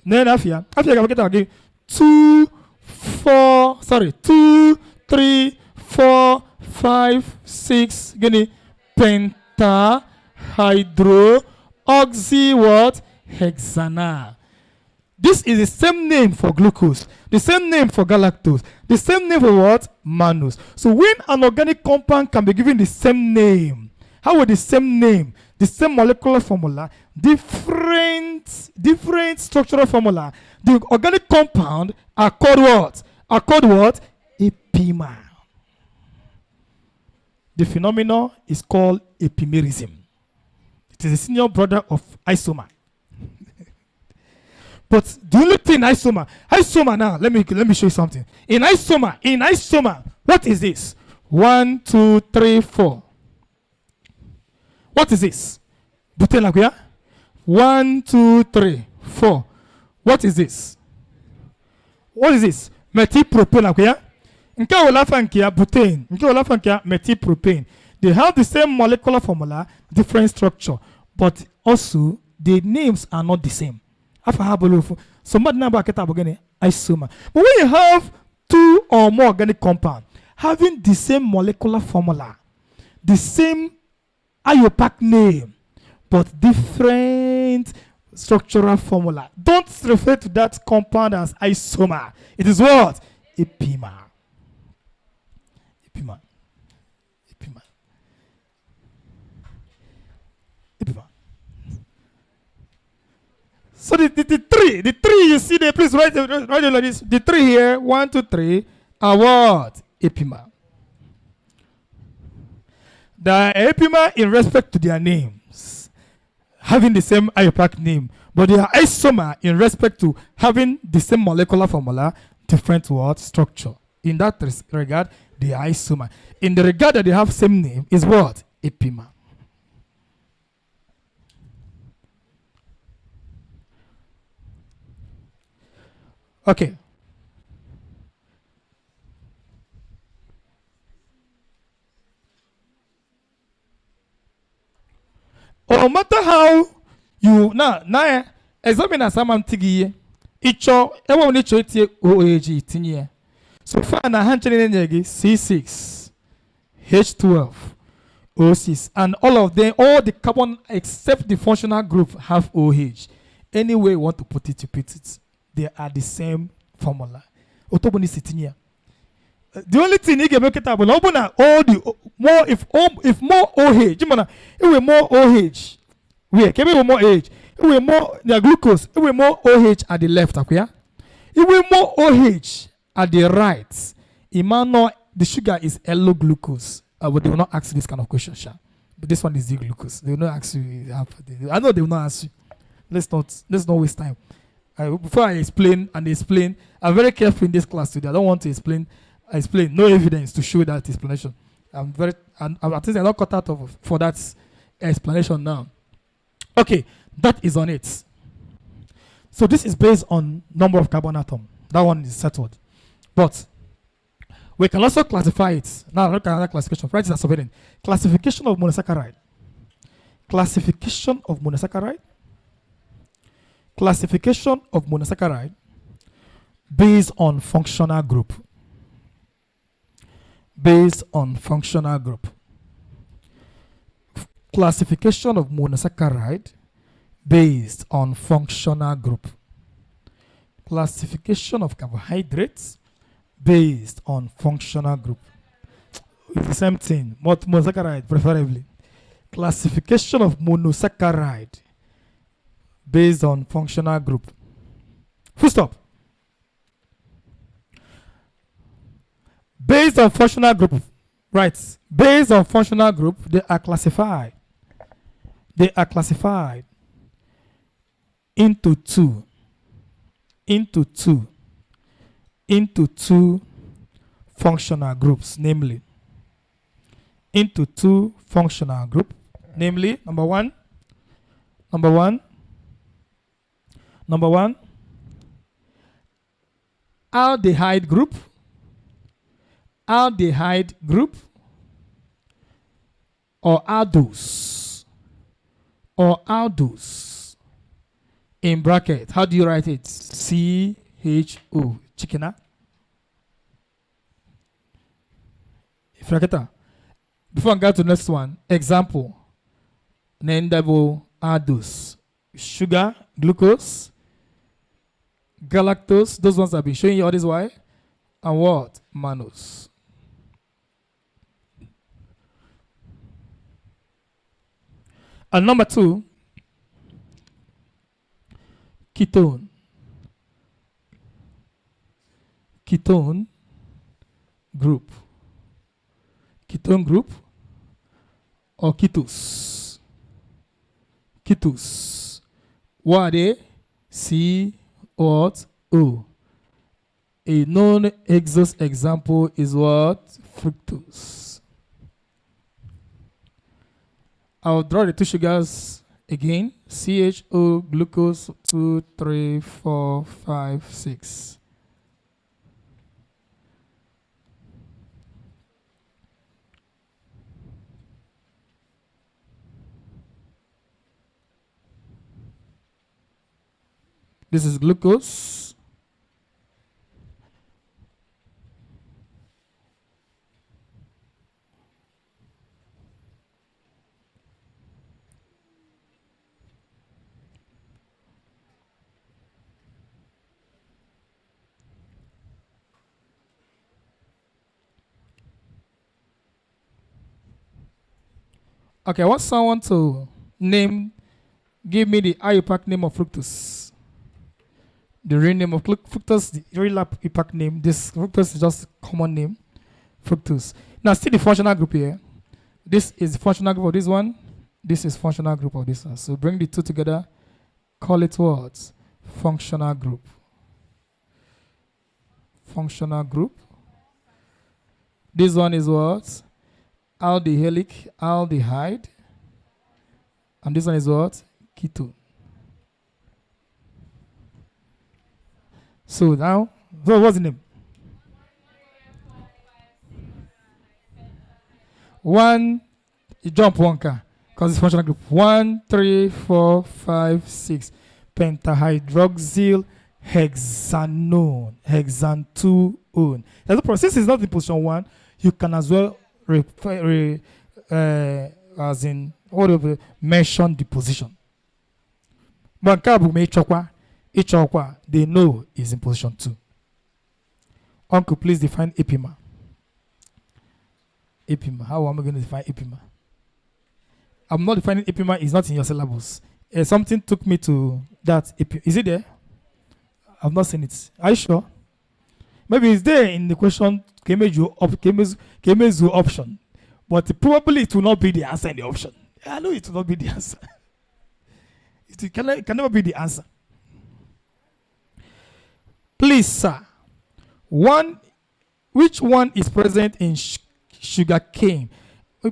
Afia can get again. 2, 3, 4, 5, 6. Gini. Penta, hydro, oxy, what? Hexana. This is the same name for glucose, the same name for galactose, the same name for what? Mannose. So when an organic compound can be given the same name, how would the same name, the same molecular formula, different structural formula, the organic compound are called what? Are called what? Epimer. The phenomenon is called epimerism. It is a senior brother of isomer. But the only thing isomer now, let me show you something. In isomer, what is this? 1, 2, 3, 4. What is this? Butane. 1, 2, 3, 4. What is this? What is this? Methylpropane. Butane. Methylpropane. They have the same molecular formula, different structure, but also the names are not the same. Somebody number isomer. But when you have two or more organic compounds having the same molecular formula, the same IUPAC name, but different structural formula. Don't refer to that compound as isomer. It is what? Epimer. Epimer. Epimer. Epimer. So the three you see there, please write it like this. The three here, 1, 2, 3, are what? Epimer. They are epimer in respect to their names, having the same IUPAC name, but they are isomer in respect to having the same molecular formula, different word structure. In that regard, they are isomer. In the regard that they have same name, is what? Epimer. Okay. No matter how you now examine as I'm tigi icho ewo ni cho tie OAG tinye. So far na hanchene nyegi C6 H12 O6 and all of them, all the carbon except the functional group have OH. Any way you want to put it, you put it. They are the same formula. Otoboni sitinye. The only thing you can make it happen, all the more if more OH, Jimana, it will more OH. We can be more OH. It will more the glucose. It will more OH at the left, okay? It will more OH at the right. Imano, the sugar is yellow glucose. But they will not ask this kind of question, Sha. But this one is the glucose. They will not ask you. I know they will not ask you. Let's not waste time. Before I explain, I'm very careful in this class today. I don't want to explain no evidence to show that explanation. I think they're not cut out for that explanation now. Okay, that is on it. So this is based on number of carbon atom. That one is settled. But we can also classify it. Now look at another classification. Write it as subheading. Classification of monosaccharide. Classification of monosaccharide. Classification of monosaccharide based on functional group. Based on functional group. Classification of monosaccharide based on functional group. Classification of carbohydrates based on functional group. It's the same thing. Monosaccharide preferably. Classification of monosaccharide based on functional group. Full stop. Based on functional group, right? Based on functional group, they are classified. They are classified into two functional groups, namely into two functional group, namely number one, aldehyde group, or aldose, in bracket. How do you write it? CHO, chickena. Before I go to the next one, example, Nendable aldose, sugar, glucose, galactose, those ones I've been showing you all this while, and what? Mannose. And number two, ketone group or ketose. What are they? C what? O. A non-exhaust example is what? Fructose. I'll draw the two sugars again. CHO, glucose, 2, 3, 4, 5, 6. This is glucose. Okay, I want someone to give me the IUPAC name of fructose. The real name of fructose, the real IUPAC name. This fructose is just a common name. Fructose. Now, see the functional group here. This is the functional group of this one. This is functional group of this one. So bring the two together. Call it what? Functional group. Functional group. This one is what? Aldehyde, aldehyde. And this one is what? Ketone. So now, so what's the name? One, you jump one car, because it's functional group. 1, 3, 4, 5, 6. Pentahydroxyl hexanone, hexanone. That's the process is not in position 1. You can as well as in whatever mention the position. But each they know is in position 2. Uncle, please define epimer. Epimer. How am I going to define epimer? I'm not defining epimer. It's not in your syllabus. Something took me to that. Is it there? I've not seen it. Are you sure? Maybe it's there in the question. Kemezu option, but probably it will not be the answer in the option. I know it will not be the answer. It can never be the answer. Please, sir. Which one is present in sugar cane?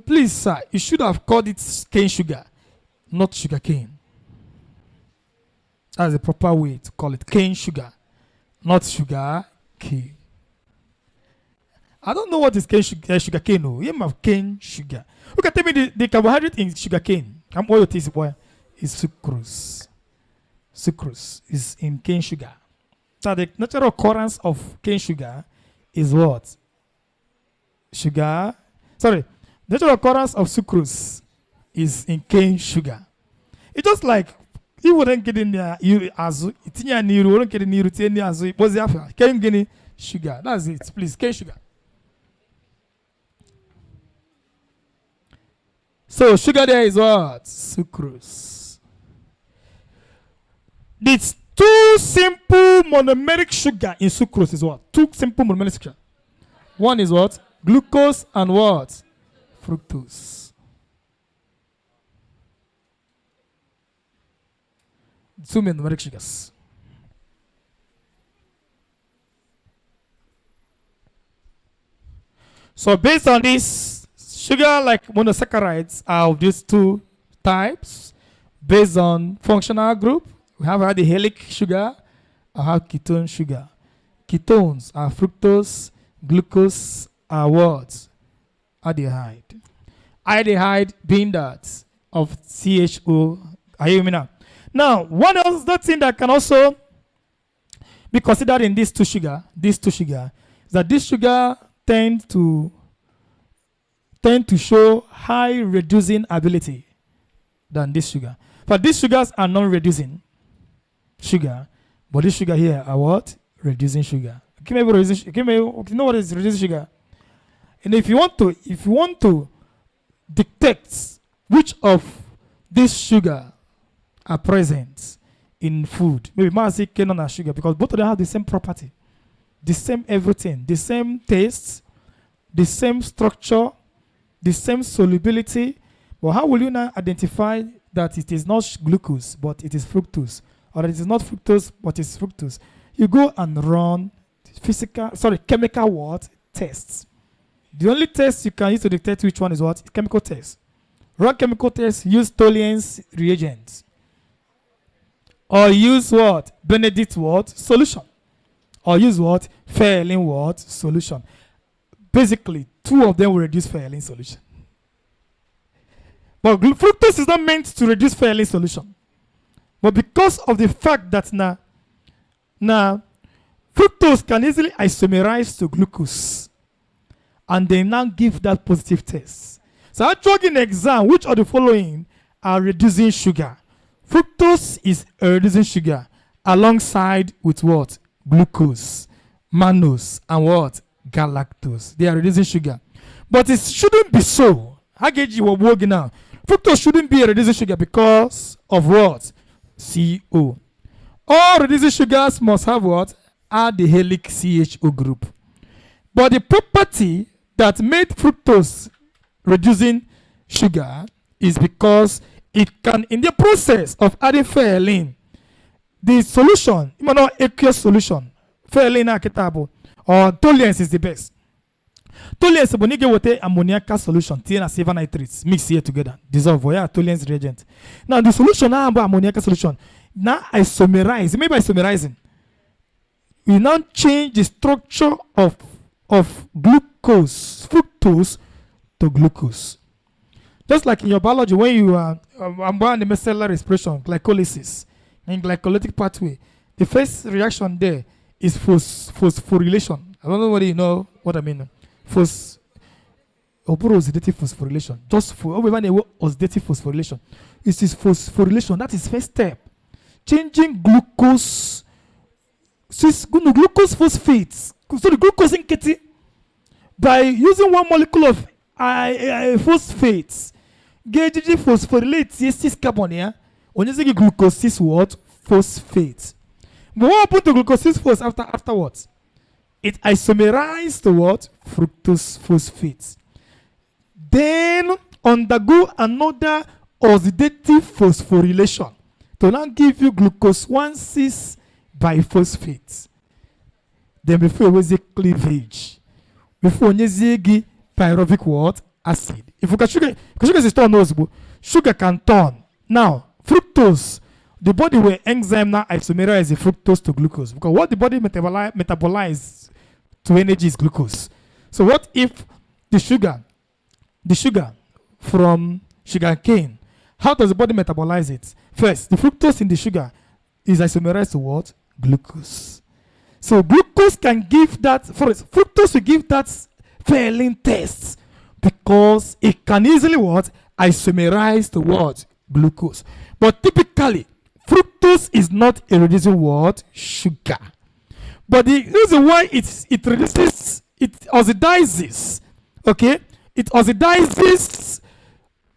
Please, sir, you should have called it cane sugar, not sugar cane. That's the proper way to call it. Cane sugar, not sugar cane. I don't know what is cane sugar cane. No, you have cane sugar. Okay, tell me the carbohydrate in sugar cane. Come on, your boy is sucrose. Sucrose is in cane sugar. So the natural occurrence of cane sugar is what? Sugar. Sorry, the natural occurrence of sucrose is in cane sugar. It's just like you wouldn't get in there. You as it's in your wouldn't get in your routine as it was after cane guinea sugar. That's it. Please, cane sugar. So sugar there is what? Sucrose. These two simple monomeric sugar in sucrose is what? Two simple monomeric sugar. One is what? Glucose and what? Fructose. Two monomeric sugars. So based on this, sugar like monosaccharides are of these two types. Based on functional group, we have aldehyde sugar, I have ketone sugar. Ketones are fructose, glucose are what? Aldehyde. Aldehyde being that of CHO. Are you hearing me now? Now, what else that thing that can also be considered in these two sugar, is that this sugar tend to show high reducing ability than this sugar. But these sugars are non-reducing sugar, but this sugar here are what? Reducing sugar. You know what is reducing sugar? And if you want to detect which of this sugar are present in food, maybe say quinone and sugar, because both of them have the same property, the same everything, the same taste, the same structure, the same solubility. But how will you now identify that it is not glucose but it is fructose, or that it is not fructose but it's fructose? You go and run chemical what? Tests. The only test you can use to detect which one is what? Chemical test. Run chemical tests, use Tollien's reagents. Or use what? Benedict what? Solution. Or use what? Fairlin what? Solution. Basically, two of them will reduce Fairlin solution. But fructose is not meant to reduce Fairlin solution. But because of the fact that now fructose can easily isomerize to glucose, and they now give that positive test. So actually in the exam, which of the following are reducing sugar? Fructose is a reducing sugar alongside with what? Glucose, mannose, and what? Galactose. They are reducing sugar. But it shouldn't be so. How get you working now? Fructose shouldn't be a reducing sugar because of what? CO. All reducing sugars must have what? Aldehydic CHO group. But the property that made fructose reducing sugar is because it can, in the process of adding fairlane, the solution, not aqueous solution, fairlane or toluene is the best. Toluene is a with ammoniacal solution, TN silver nitrates, mix here together, dissolve, toluene reagent. Now the solution now about ammoniacal solution, now isomerize, maybe by isomerizing, we now change the structure of glucose, fructose to glucose. Just like in your biology, when you are on the micellar respiration, glycolysis, in glycolytic pathway, the first reaction there is phosphorylation. I don't know whether you know what I mean. Oxidative phosphorylation. Just for oxidative phosphorylation. It is phosphorylation. That is first step. Changing glucose. Glucose phosphates. So the glucose in Kitty, by using one molecule of phosphates, GGG phosphorylates cis carbon here. When you say glucose 6 what? Phosphates. But what happened to glucose 6 phosphate afterwards? It isomerized to what? Fructose phosphates. Then undergo another oxidative phosphorylation to now give you glucose 1,6 biphosphates. Then before it was a cleavage. Before you see pyruvic what? Acid. If you can sugar is turn nose, sugar can turn. Now, fructose, the body where enzyme now isomerize the fructose to glucose. Because what the body metabolize to energy is glucose. So what if the sugar from sugar cane, how does the body metabolize it? First, the fructose in the sugar is isomerized to what? Glucose. So glucose can give that, fructose will give that fairlane test because it can easily what? Isomerize to what? Glucose. But typically, fructose is not a reducing what? Sugar. But the reason why it reduces, it oxidizes, okay? It oxidizes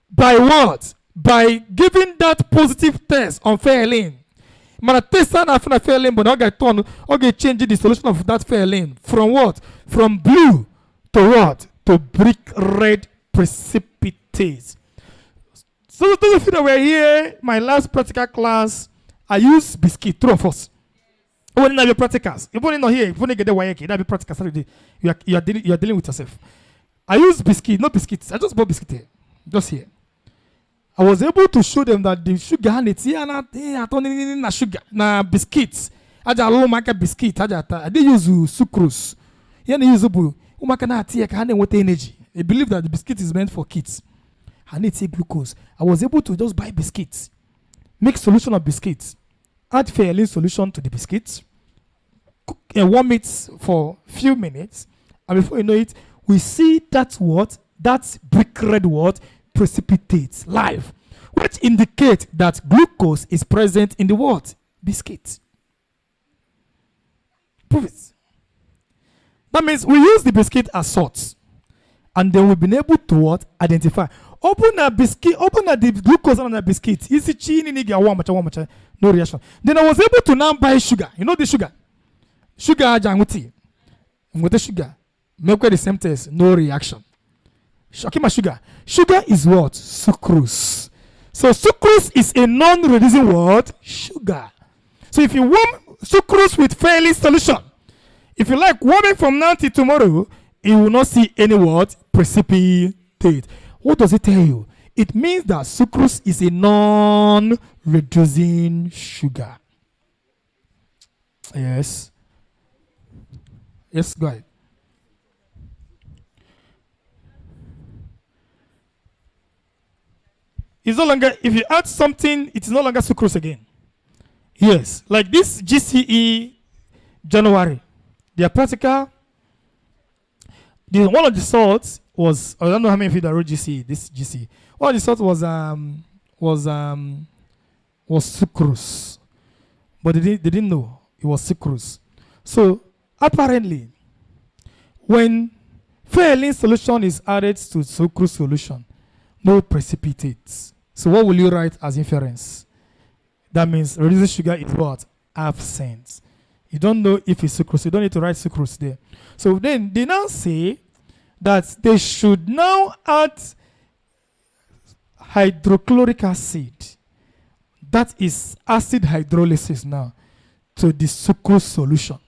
by what? By giving that positive test on fairlane. Man, test on fairlane, but okay, changing the solution of that fairlane from what? From blue to what? To brick red precipitate. So those of you that were here, my last practical class, I used biscuit, two of us. When you have your practicals, if you're not here, if you get the YK, that be practical. You are dealing with yourself. I used biscuit, not biscuits. I just bought biscuit here, just here. I was able to show them that the sugar and it's here na sugar na biscuits. Aja low market biscuit. I did use sucrose. You use with energy. I believe that the biscuit is meant for kids. I need to glucose. I was able to just buy biscuits, make solution of biscuits, add fairlane solution to the biscuits, cook and warm it for a few minutes, and before you know it, we see that what? That brick red what? Precipitates live, which indicate that glucose is present in the what? Biscuit. Prove it. That means we use the biscuit as salt, and then we've been able to what? Identify. Open a biscuit, open the glucose on the biscuit. Is it no reaction. Then I was able to now buy sugar. You know the sugar? Sugar, janguti. With the sugar. Make the same test, no reaction. Shokima sugar. Sugar is what? Sucrose. So sucrose is a non-reducing what? Sugar. So if you warm sucrose with fairlane solution, if you like warming from now till tomorrow, you will not see any what? Precipitate. What does it tell you? It means that sucrose is a non-reducing sugar. Yes. Yes, go ahead. It's no longer, if you add something, it's no longer sucrose again. Yes, like this GCE January, their practical, one of the salts was, I don't know how many of you that wrote GCE, this GCE. One of the salts was sucrose, but they didn't know it was sucrose. So apparently, when fairlane solution is added to sucrose solution, no precipitate. So what will you write as inference? That means reducing sugar is what? Absent. You don't know if it's sucrose. You don't need to write sucrose there. So then they now say that they should now add hydrochloric acid. That is acid hydrolysis now to the sucrose solution.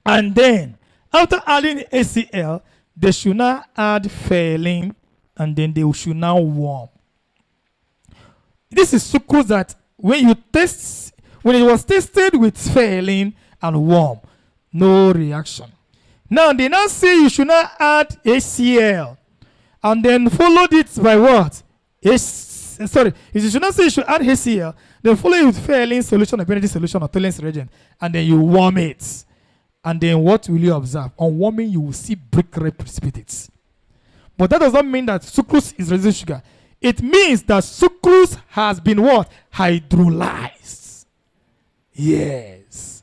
And then after adding HCl, they should now add phthalate, and then they should now warm. This is sucrose that when it was tested with phthalate and warm, no reaction. Now they now say you should not add HCl, and then followed it by what? You should not say you should add HCl, then follow it with phthalate solution, or penalty solution, or tolerance reagent, and then you warm it. And then what will you observe? On warming, you will see brick red precipitates. But that does not mean that sucrose is reducing sugar. It means that sucrose has been what? Hydrolyzed. Yes.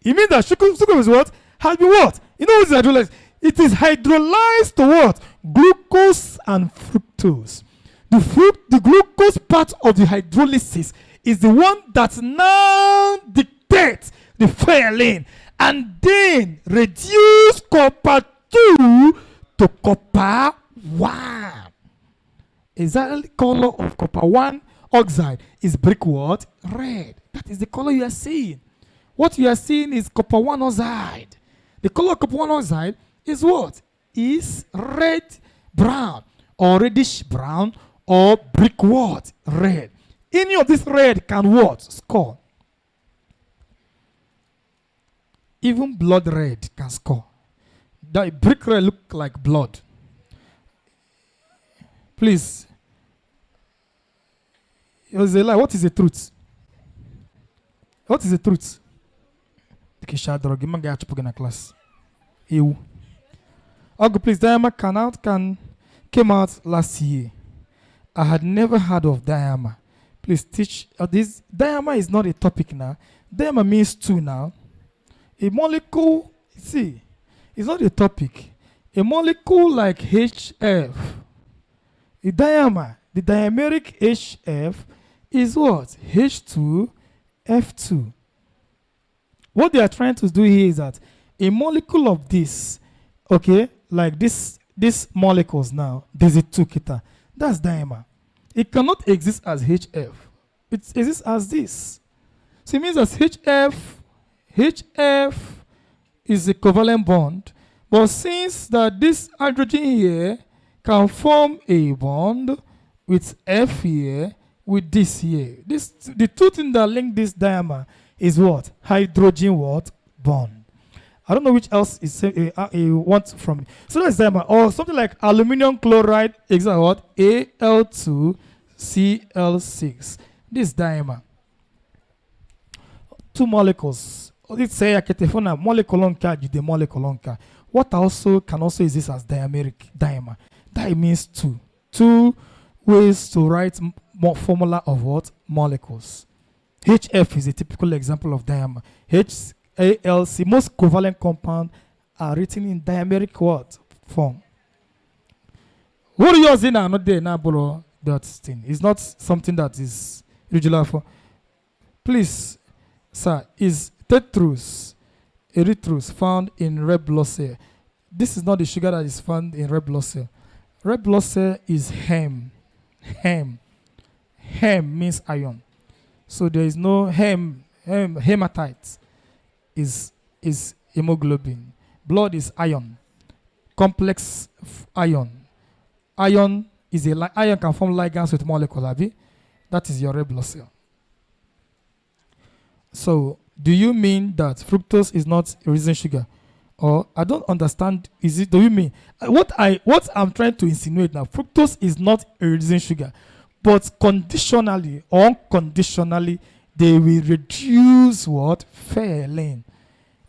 It means that sucrose is what? Has been what? You know what is hydrolyzed? It is hydrolyzed to what? Glucose and fructose. The glucose part of the hydrolysis is the one that now dictates the phthalate and then reduce copper 2 to copper 1. Exactly color of copper 1 oxide is brick what? Red. That is the color you are seeing. What you are seeing is copper 1 oxide. The color of copper 1 oxide is what? Is red brown or reddish brown or brick what? Red. Any of this red can what? Score. Even blood red can score. That brick red look like blood. Please. It was a lie. What is the truth? What is the truth? Okay, Shadro, give me a chip in a class. You. Okay, please. Diama came out last year. I had never heard of Diama. Please teach this. Diama is not a topic now. Diama means 2 now. A molecule, see, it's not a topic. A molecule like HF, the diameric HF is what? H2F2. What they are trying to do here is that a molecule of this, okay, like this molecules now, there's a 2 kita. That's dimer. It cannot exist as HF. It exists as this. So it means that HF is a covalent bond, but since that this hydrogen here can form a bond with F here with this here, the 2 things that link this dimer is what? Hydrogen what? Bond. I don't know which else is you want from me. So that's dimer, or something like aluminum chloride, exactly what? Al2Cl6. This dimer. 2 molecules. Let's say molecule the molecule. What also can also exist as dimer? That means 2. 2 ways to write more formula of what? Molecules. HF is a typical example of dimer. HAlC, most covalent compound are written in dimeric what? Form. What are you using now? Not there now, bro. That thing. It's not something that is regular for. Please, sir, is tetrus, erythrus found in red blood cell? This is not the sugar that is found in red blood cell. Red blood cell is hem. Hem means iron. So there is no hematite is hemoglobin. Blood is iron. Complex iron. Iron can form ligands with molecules. That is your red blood cell. So, do you mean that fructose is not a reducing sugar? Or I don't understand. Do you mean what I'm trying to insinuate now? Fructose is not a reducing sugar, but conditionally or unconditionally, they will reduce what? Phthalate.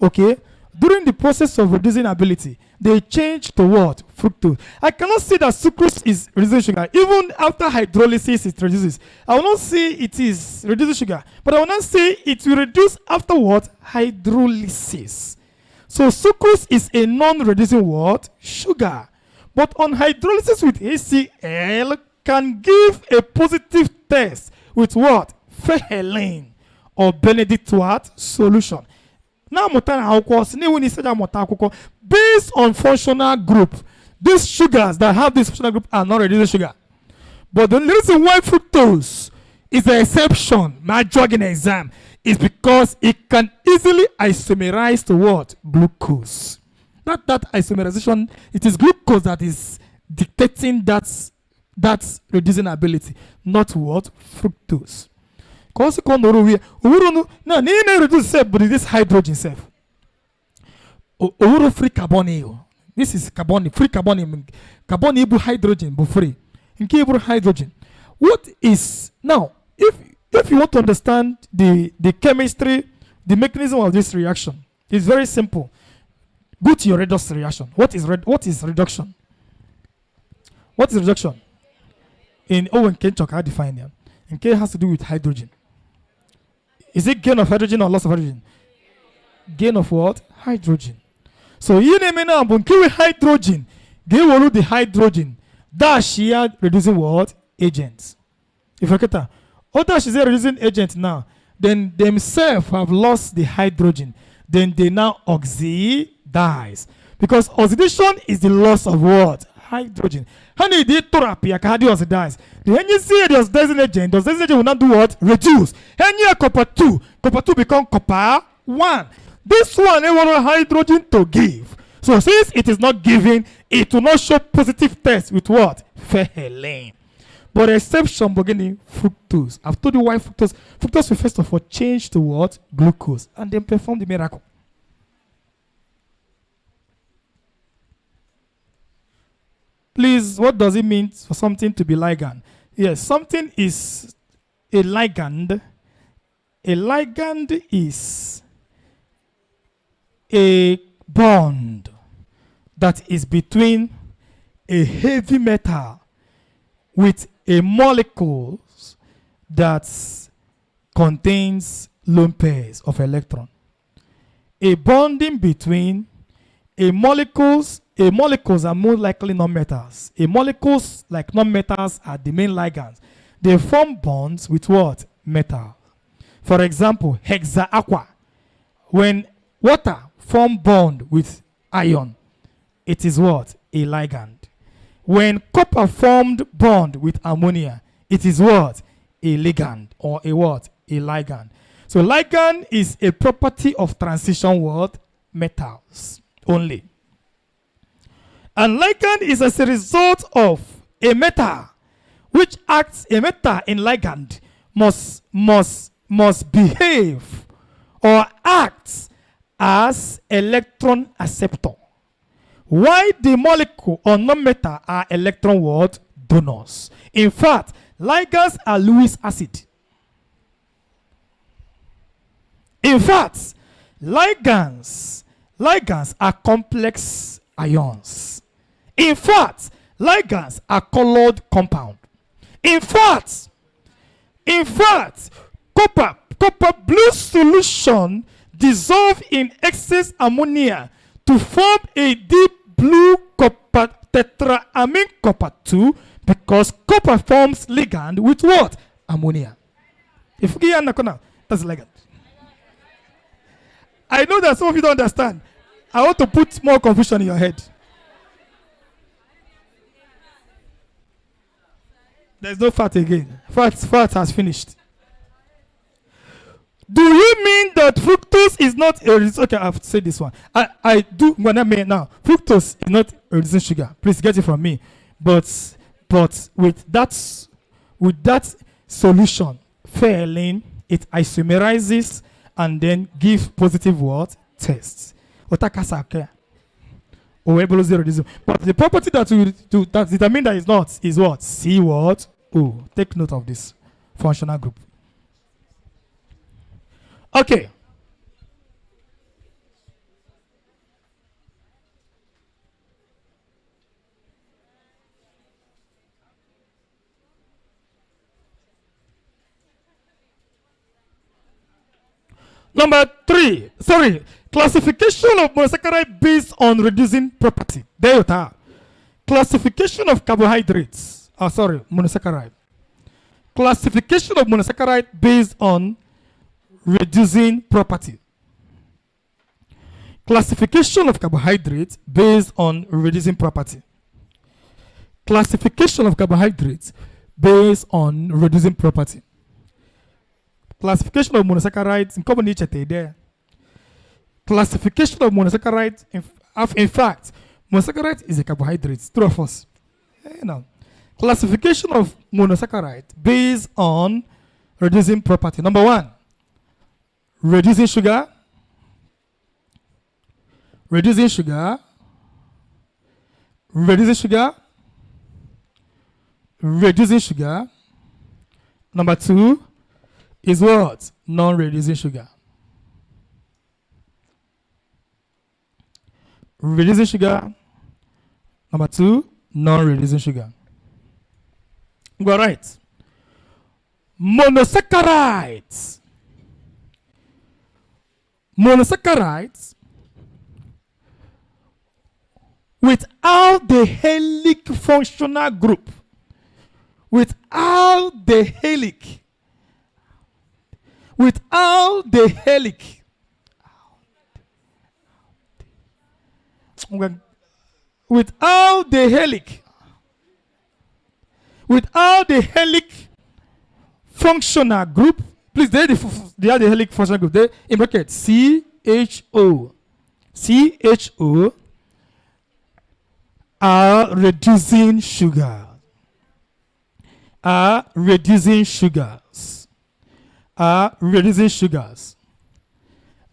Okay? During the process of reducing ability, they change to what? Fructose. I cannot say that sucrose is reducing sugar. Even after hydrolysis, it reduces. I will not say it is reducing sugar, but I will not say it will reduce after what? Hydrolysis. So sucrose is a non-reducing what? Sugar. But on hydrolysis with HCl can give a positive test with what? Phenylaine or Benedict what? Solution. Now, based on functional group, these sugars that have this functional group are not reducing sugar. But the reason why fructose is the exception, my drug in exam, is because it can easily isomerize to what? Glucose. Not that isomerization, it is glucose that is dictating that reducing ability, not what? Fructose. Because now, reduce self, but this hydrogen self. Free carbonyl. This is carbonyl, free carbonyl. Carbonyl hydrogen, but free. In hydrogen. What is now? If you want to understand the chemistry, the mechanism of this reaction, it's very simple. Go to your redox reaction. What is reduction? What is reduction? In O and K, I define them. And K has to do with hydrogen. Is it gain of hydrogen or loss of hydrogen? Gain of what? Hydrogen. So you name it now, but hydrogen, give the hydrogen. Dash here reducing what? Agents. If you look at that, dash is a reducing agent now. Then themselves have lost the hydrogen. Then they now oxidize. Because oxidation is the loss of what? Hydrogen. How do you do therapy? I can oxidize. When you see the oxidizing agent, the oxidizing agent will not do what? Reduce. And here copper 2. Copper 2 become copper 1. This one they want hydrogen to give. So since it is not giving, it will not show positive test with what? Phenylaine. But the exception beginning fructose. I've told you why fructose. Fructose will first of all change to what? Glucose. And then perform the miracle. Please, what does it mean for something to be ligand? Yes, something is a ligand. A ligand is a bond that is between a heavy metal with a molecule that contains lone pairs of electron. A bonding between molecules are more likely non-metals. Molecules like non-metals are the main ligands. They form bonds with what? Metal. For example, hexaaqua. When water form bond with iron, it is what? A ligand. When copper formed bond with ammonia, it is what? A ligand or a what? A ligand. So ligand is a property of transition what? Metals only. And ligand is as a result of a metal which acts, a metal in ligand must behave or act as electron acceptor. Why the molecule or non-metal are electron what? Donors. In fact, ligands are Lewis acid. In fact, ligands are complex ions. In fact, ligands are colored compound. In fact, copper blue solution dissolve in excess ammonia to form a deep blue copper tetraamine copper 2 because copper forms ligand with what? Ammonia. If you get that's ligand. I know that some of you don't understand. I want to put more confusion in your head. There's no fat again. Fat has finished. Do you mean that fructose is not a reducing? Okay, I've said this one. I do when I mean now. Fructose is not a reducing sugar. Please get it from me. But with that solution, phenylaine, it isomerizes and then gives positive what? Tests. But the property that determine that is not is what? C what? Oh, take note of this functional group. Okay. Number 3, classification of monosaccharide based on reducing property. There you are. Classification of carbohydrates. Monosaccharide. Classification of monosaccharide based on reducing property. Classification of carbohydrates based on reducing property. Classification of carbohydrates based on reducing property. Classification of monosaccharides in common nature there. Classification of monosaccharides in fact, monosaccharide is a carbohydrate. True or false? Classification of monosaccharide based on reducing property. Number 1, reducing sugar. Reducing sugar. Reducing sugar. Reducing sugar. Number 2 is what? Non-reducing sugar. Reducing sugar. Number 2, non-reducing sugar. All right. Monosaccharides. Monosaccharides without the helic functional group. Without the helic. Without the helic. Without the helic. Without the helic functional group. Please, they are the helic functional group. They in bracket CHO. CHO are reducing sugar. Are reducing sugars. Are reducing sugars.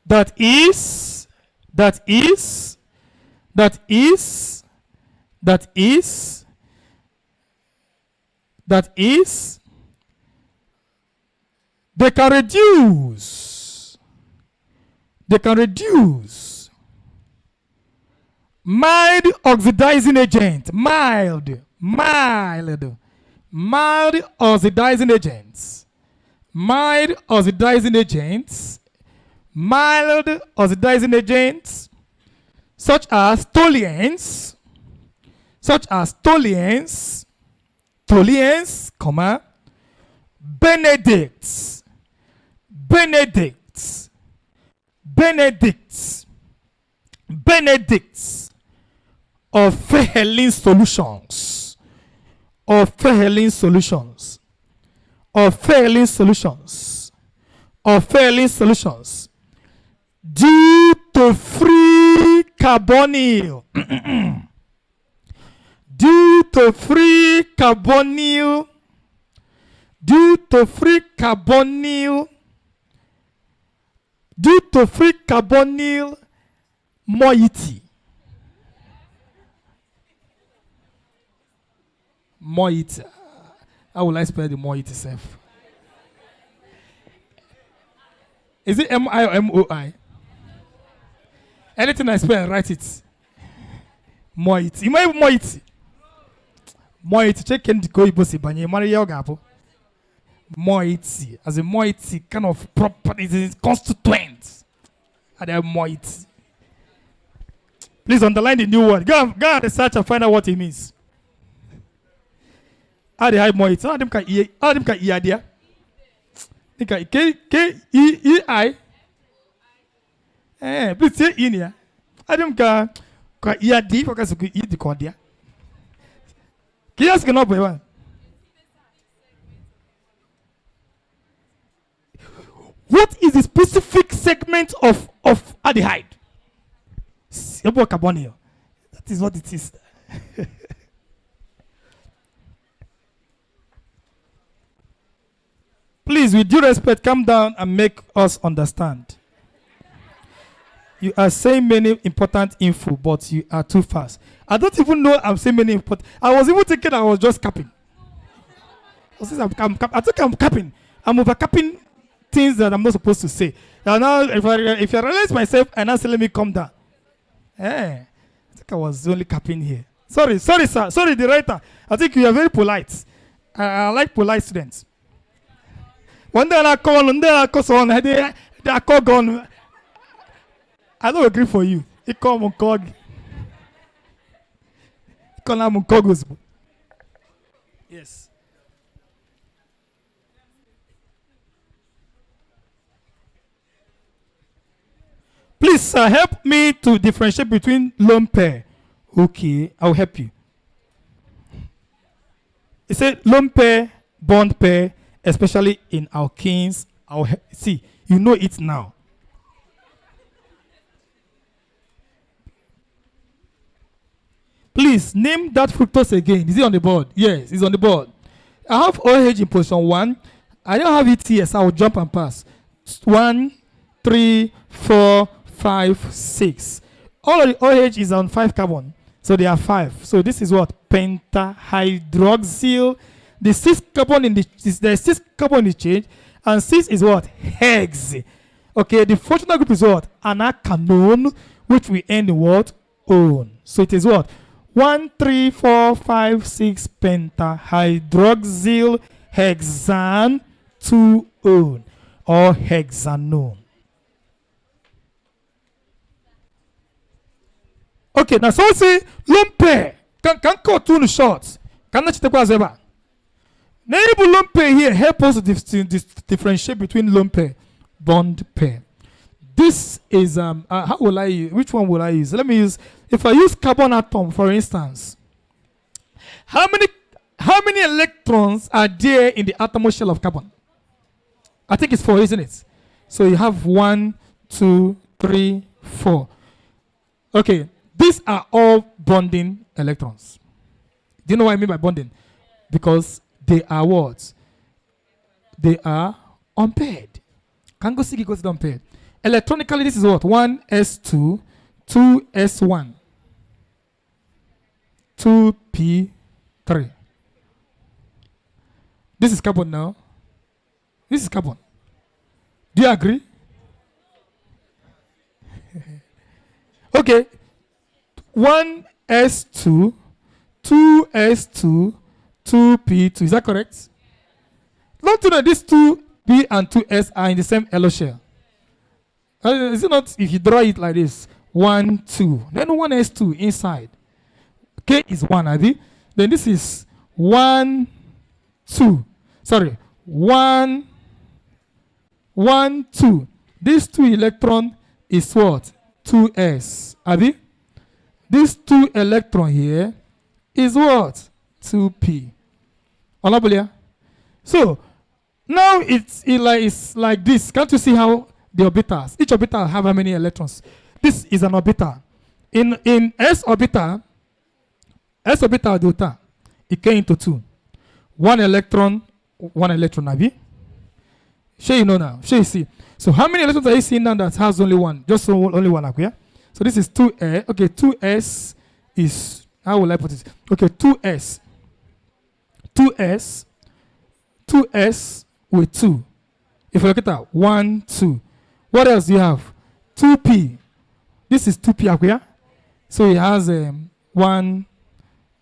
That is they can reduce mild oxidizing agent, mild oxidizing agents, mild oxidizing agents, such as toluenes, Benedicts of Fehelin solutions, due to free carbonyl. Due to free carbonyl moiety. Moiety. How will I spell the moiety self? Is it M-I or M-O-I? Anything I spell, write it. Moiety. You might moiety. Moiety. Check in the Koibosi Banye. Maria Gapo. Moiety. As a moiety kind of properties, is constituent. And they are moiety. Please underline the new word. Go and research and find out what it means. How they hide moiety? How them can E idea? K-E-I. Please say in here. How them can E-I-D because you could eat the cordia. Can you ask another one? What is the specific segment of aldehyde? Carbonyl. That is what it is. Please, with due respect, come down and make us understand. You are saying many important info, but you are too fast. I don't even know I'm saying many important. I was even thinking I was just capping. I think I'm capping. I'm over capping things that I'm not supposed to say. Now, if I realize myself and now say, let me come down. I think I was only capping here. Sorry, sir. Sorry, the writer. I think you are very polite. I like polite students. One day I call, one day I call someone. I call gone. I don't agree for you. He come on call Yes. Please help me to differentiate between lone pair. Okay, I'll help you. It said lone pair, bond pair, especially in alkenes. See, you know it now. Please name that fructose again. Is it on the board? Yes, it's on the board. I have OH in position 1. I don't have it here, so I'll jump and pass. 1, 3, 4, 5, 6. All of the OH is on 5 carbon. So they are 5. So this is what? Pentahydroxyl. The 6 carbon in the 6 carbon in the change, and 6 is what? Hex. Okay, the functional group is what? Anacanone, which we end in what? On. So it is what? 1, 3, 4, 5, 6 pentahydroxyl hexan 2-on or hexanone. Okay, now so say lone pair. Can call two short. Can I take as ever? Neighbor lone pair here help us to differentiate between lone pair, bond pair. This is how will I use? Which one will I use? Let me use. If I use carbon atom, for instance, how many electrons are there in the atomic shell of carbon? I think it's 4, isn't it? So you have 1, 2, 3, 4. Okay, these are all bonding electrons. Do you know what I mean by bonding? Because they are what? They are unpaired. Can go see goes unpaired. Electronically, this is what? 1s2, 2s1, 2p3. This is carbon now. This is carbon. Do you agree? Okay. 1s2, 2s2, 2p2. Is that correct? Not to know these 2p and 2s are in the same yellow shell. Is it not? If you draw it like this, 1, 2, then 1s2 inside. K is 1, Adi. Then this is 1, 2. Sorry, 1, 1, 2. This 2 electron is what? 2s. Adi. This 2 electron here is what? 2p. Olabulia. So now it's like this. Can't you see how the orbitals? Each orbital have how many electrons? This is an orbital. In s orbital delta, it came into 2. 1 electron, Abi. Sure you know now. Sure you see. So how many electrons are you seeing now that has only one? Just only one up here. So this is 2a. Okay, 2s is, how will I put it? Okay, 2s. 2s with 2. If you look at that, 1, 2. What else do you have? 2p. This is 2p up here. So it has 1,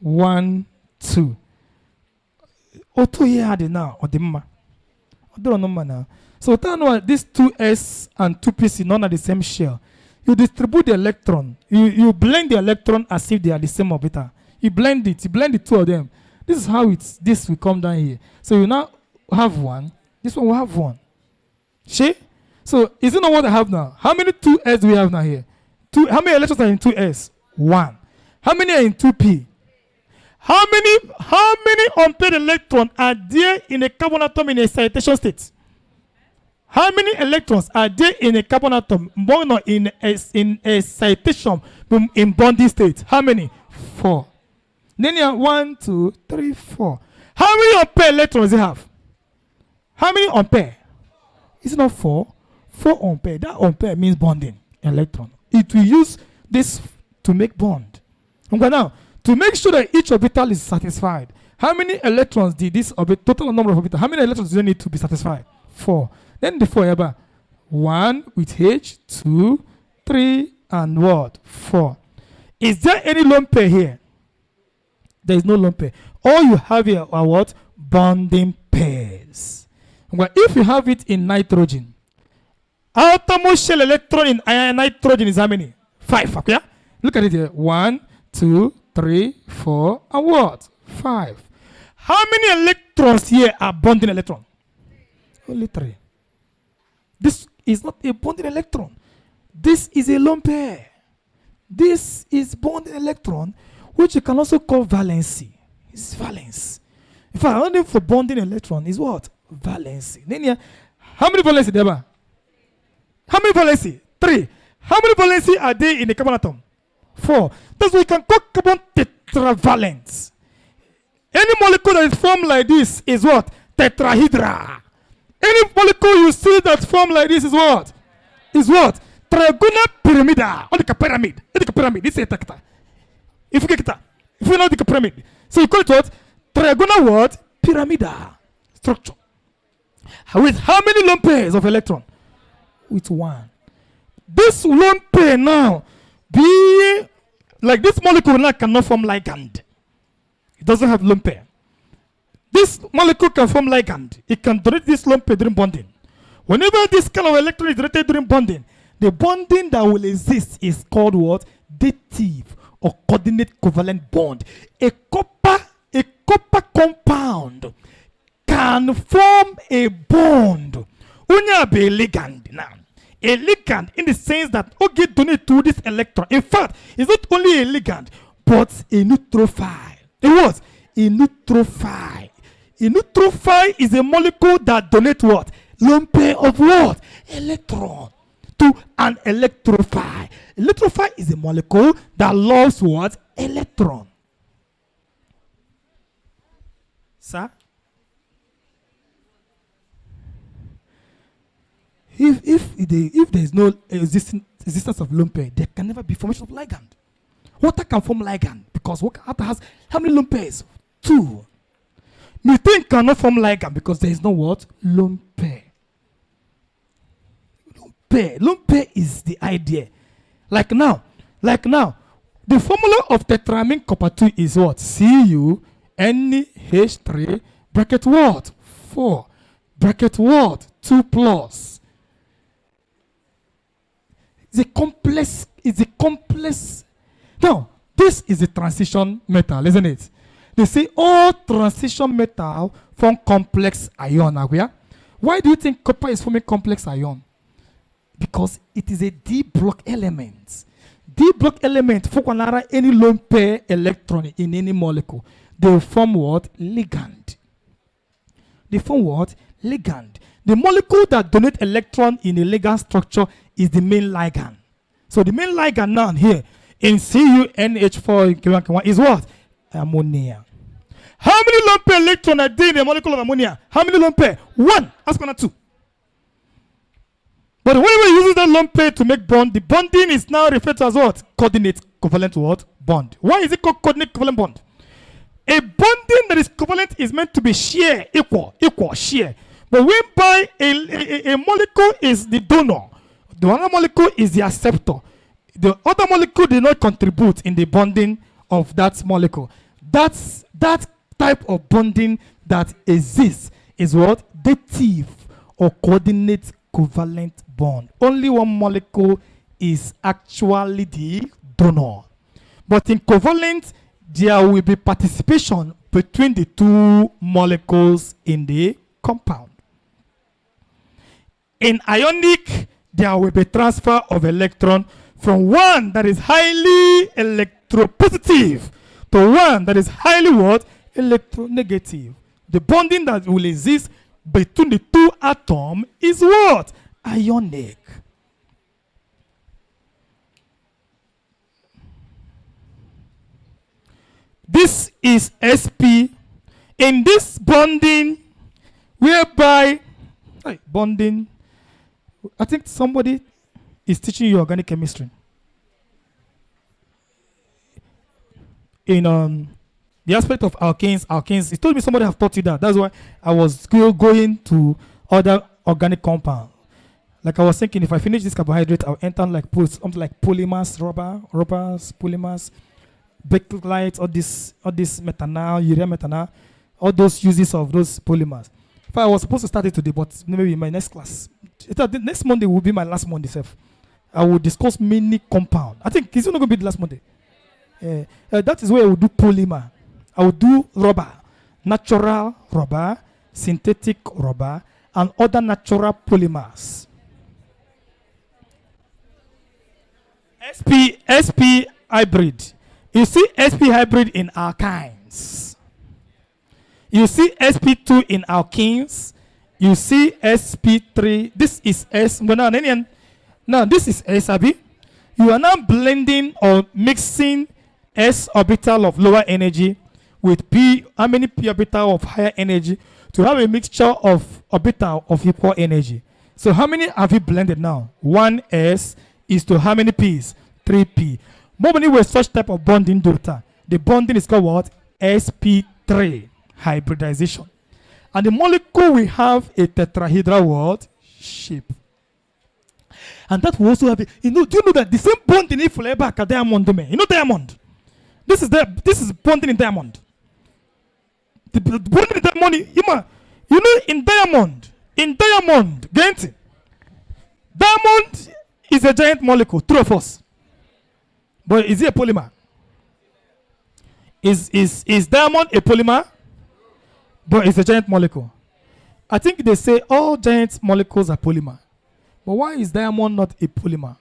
1, 2. Auto here had it now, or the mama. I don't know now. So this 2s and 2p none are the same shell. You distribute the electron. You blend the electron as if they are the same orbital. You blend the two of them. This is how this will come down here. So you now have 1. This one will have 1. See? So is it not what I have now? How many 2s do we have now here? How many electrons are in 2s? 1. How many are in 2p? How many unpaired electrons are there in a carbon atom in a excitation state? How many electrons are there in a carbon atom in excitation in bonding state? How many? 4. Then you have 1, 2, 3, 4. How many unpaired electrons do you have? How many unpaired? Is it not 4? 4 unpaired. That unpaired means bonding electron. It will use this to make bond. Okay, now, to make sure that each orbital is satisfied, how many electrons did this total number of orbitals, how many electrons do you need to be satisfied? 4. Then the 4 1 with H, 2, 3, and what? 4. Is there any lone pair here? There is no lone pair. All you have here are what? Bonding pairs. Well, if you have it in nitrogen, outermost shell electron in nitrogen is how many? 5. Okay? Look at it here. 1, 2, 3, 4, and what? 5. How many electrons here are bonding electron? Only 3. This is not a bonding electron. This is a lone pair. This is bonding electron, which you can also call valency. It's valence. In fact, only for bonding electron is what? Valency. Then here, how many valency there are? How many valency? 3. How many valency are there in the carbon atom? 4. That's why you can call carbon tetravalent. Any molecule that is formed like this is what? Tetrahedra. Any molecule you see that's formed like this is what? Is what? Trigonal pyramida. Or the pyramid. The pyramid. This is a tecta. If you know the pyramid. So you call it what? Trigonal what? Pyramida structure. With how many lone pairs of electron? With 1. This lone pair now, be like this molecule now cannot form ligand. It doesn't have lone pair. This molecule can form ligand. It can donate this lone pair during bonding. Whenever this kind of electron is donated during bonding, the bonding that will exist is called what? Dative or coordinate covalent bond. A copper compound can form a bond. Only be a ligand now. A ligand in the sense that okay donate to this electron. In fact, it's not only a ligand, but a neutrophile. It was a neutrophile. A neutrophile is a molecule that donates what? Lone pair of what? Electron to an electrophile. Electrophile is a molecule that loves what? Electron. Sir? If there is no existence of lone pair, there can never be formation of ligand. Water can form ligand because water has how many lone pairs? 2. Methane cannot form ligand because there is no what? Lone pair. Lone pair is the idea. Like now, the formula of tetramine copper 2 is what? CuNH3 bracket what? 4 bracket what? 2 plus. It's a complex. Now, this is a transition metal, isn't it? They say all transition metal form complex ion. Why do you think copper is forming complex ion? Because it is a D block element. D block element for any lone pair electron in any molecule. They form what? Ligand. They form what? Ligand. The molecule that donates electron in a ligand structure is the main ligand. So the main ligand now here in CuNH4 is what? Ammonia. How many lone pair electrons are there in the molecule of ammonia? How many lone pair? 1. Ask one or 2. But when we use that lone pair to make bond, the bonding is now referred to as what? Coordinate covalent what? Bond. Why is it called coordinate covalent bond? A bonding that is covalent is meant to be shear, equal, shear. But whereby a molecule is the donor, the other molecule is the acceptor. The other molecule did not contribute in the bonding of that molecule. That type of bonding that exists is what? Dative or coordinate covalent bond. Only one molecule is actually the donor. But in covalent, there will be participation between the 2 molecules in the compound. In ionic, there will be transfer of electron from one that is highly electropositive to one that is highly what? Electronegative. The bonding that will exist between the 2 atoms is what? Ionic. This is sp. In this bonding, whereby bonding, I think somebody is teaching you organic chemistry. In the aspect of alkanes, it told me somebody have taught you that. That's why I was still going to other organic compound. Like I was thinking, if I finish this carbohydrate, I'll enter like something like polymers, rubbers, polymers, bakelite, all this methanol, urea methanol, all those uses of those polymers. If I was supposed to start it today, but maybe in my next class, the next Monday will be my last Monday. I will discuss many compound. I think it's not going to be the last Monday. That is where I will do polymer. I will do rubber, natural rubber, synthetic rubber, and other natural polymers. SP hybrid. You see SP hybrid in alkynes. You see SP2 in alkenes. You see SP3. This is S. Now this is S, Abi. You are now blending or mixing S orbital of lower energy with P, how many P orbital of higher energy to have a mixture of orbital of equal energy. So how many have you blended now? 1S is to how many P's? 3P. Normally with such type of bonding data, the bonding is called what? SP3 hybridization. And the molecule will have a tetrahedral what? Shape. And that will also have, do you know that the same bonding if you back a diamond domain? You know diamond? This is bonding in diamond. The bonding in diamond, you know in diamond, get it? Diamond is a giant molecule, true of us. But is it a polymer? Is diamond a polymer? But it's a giant molecule. I think they say all giant molecules are polymer. But why is diamond not a polymer?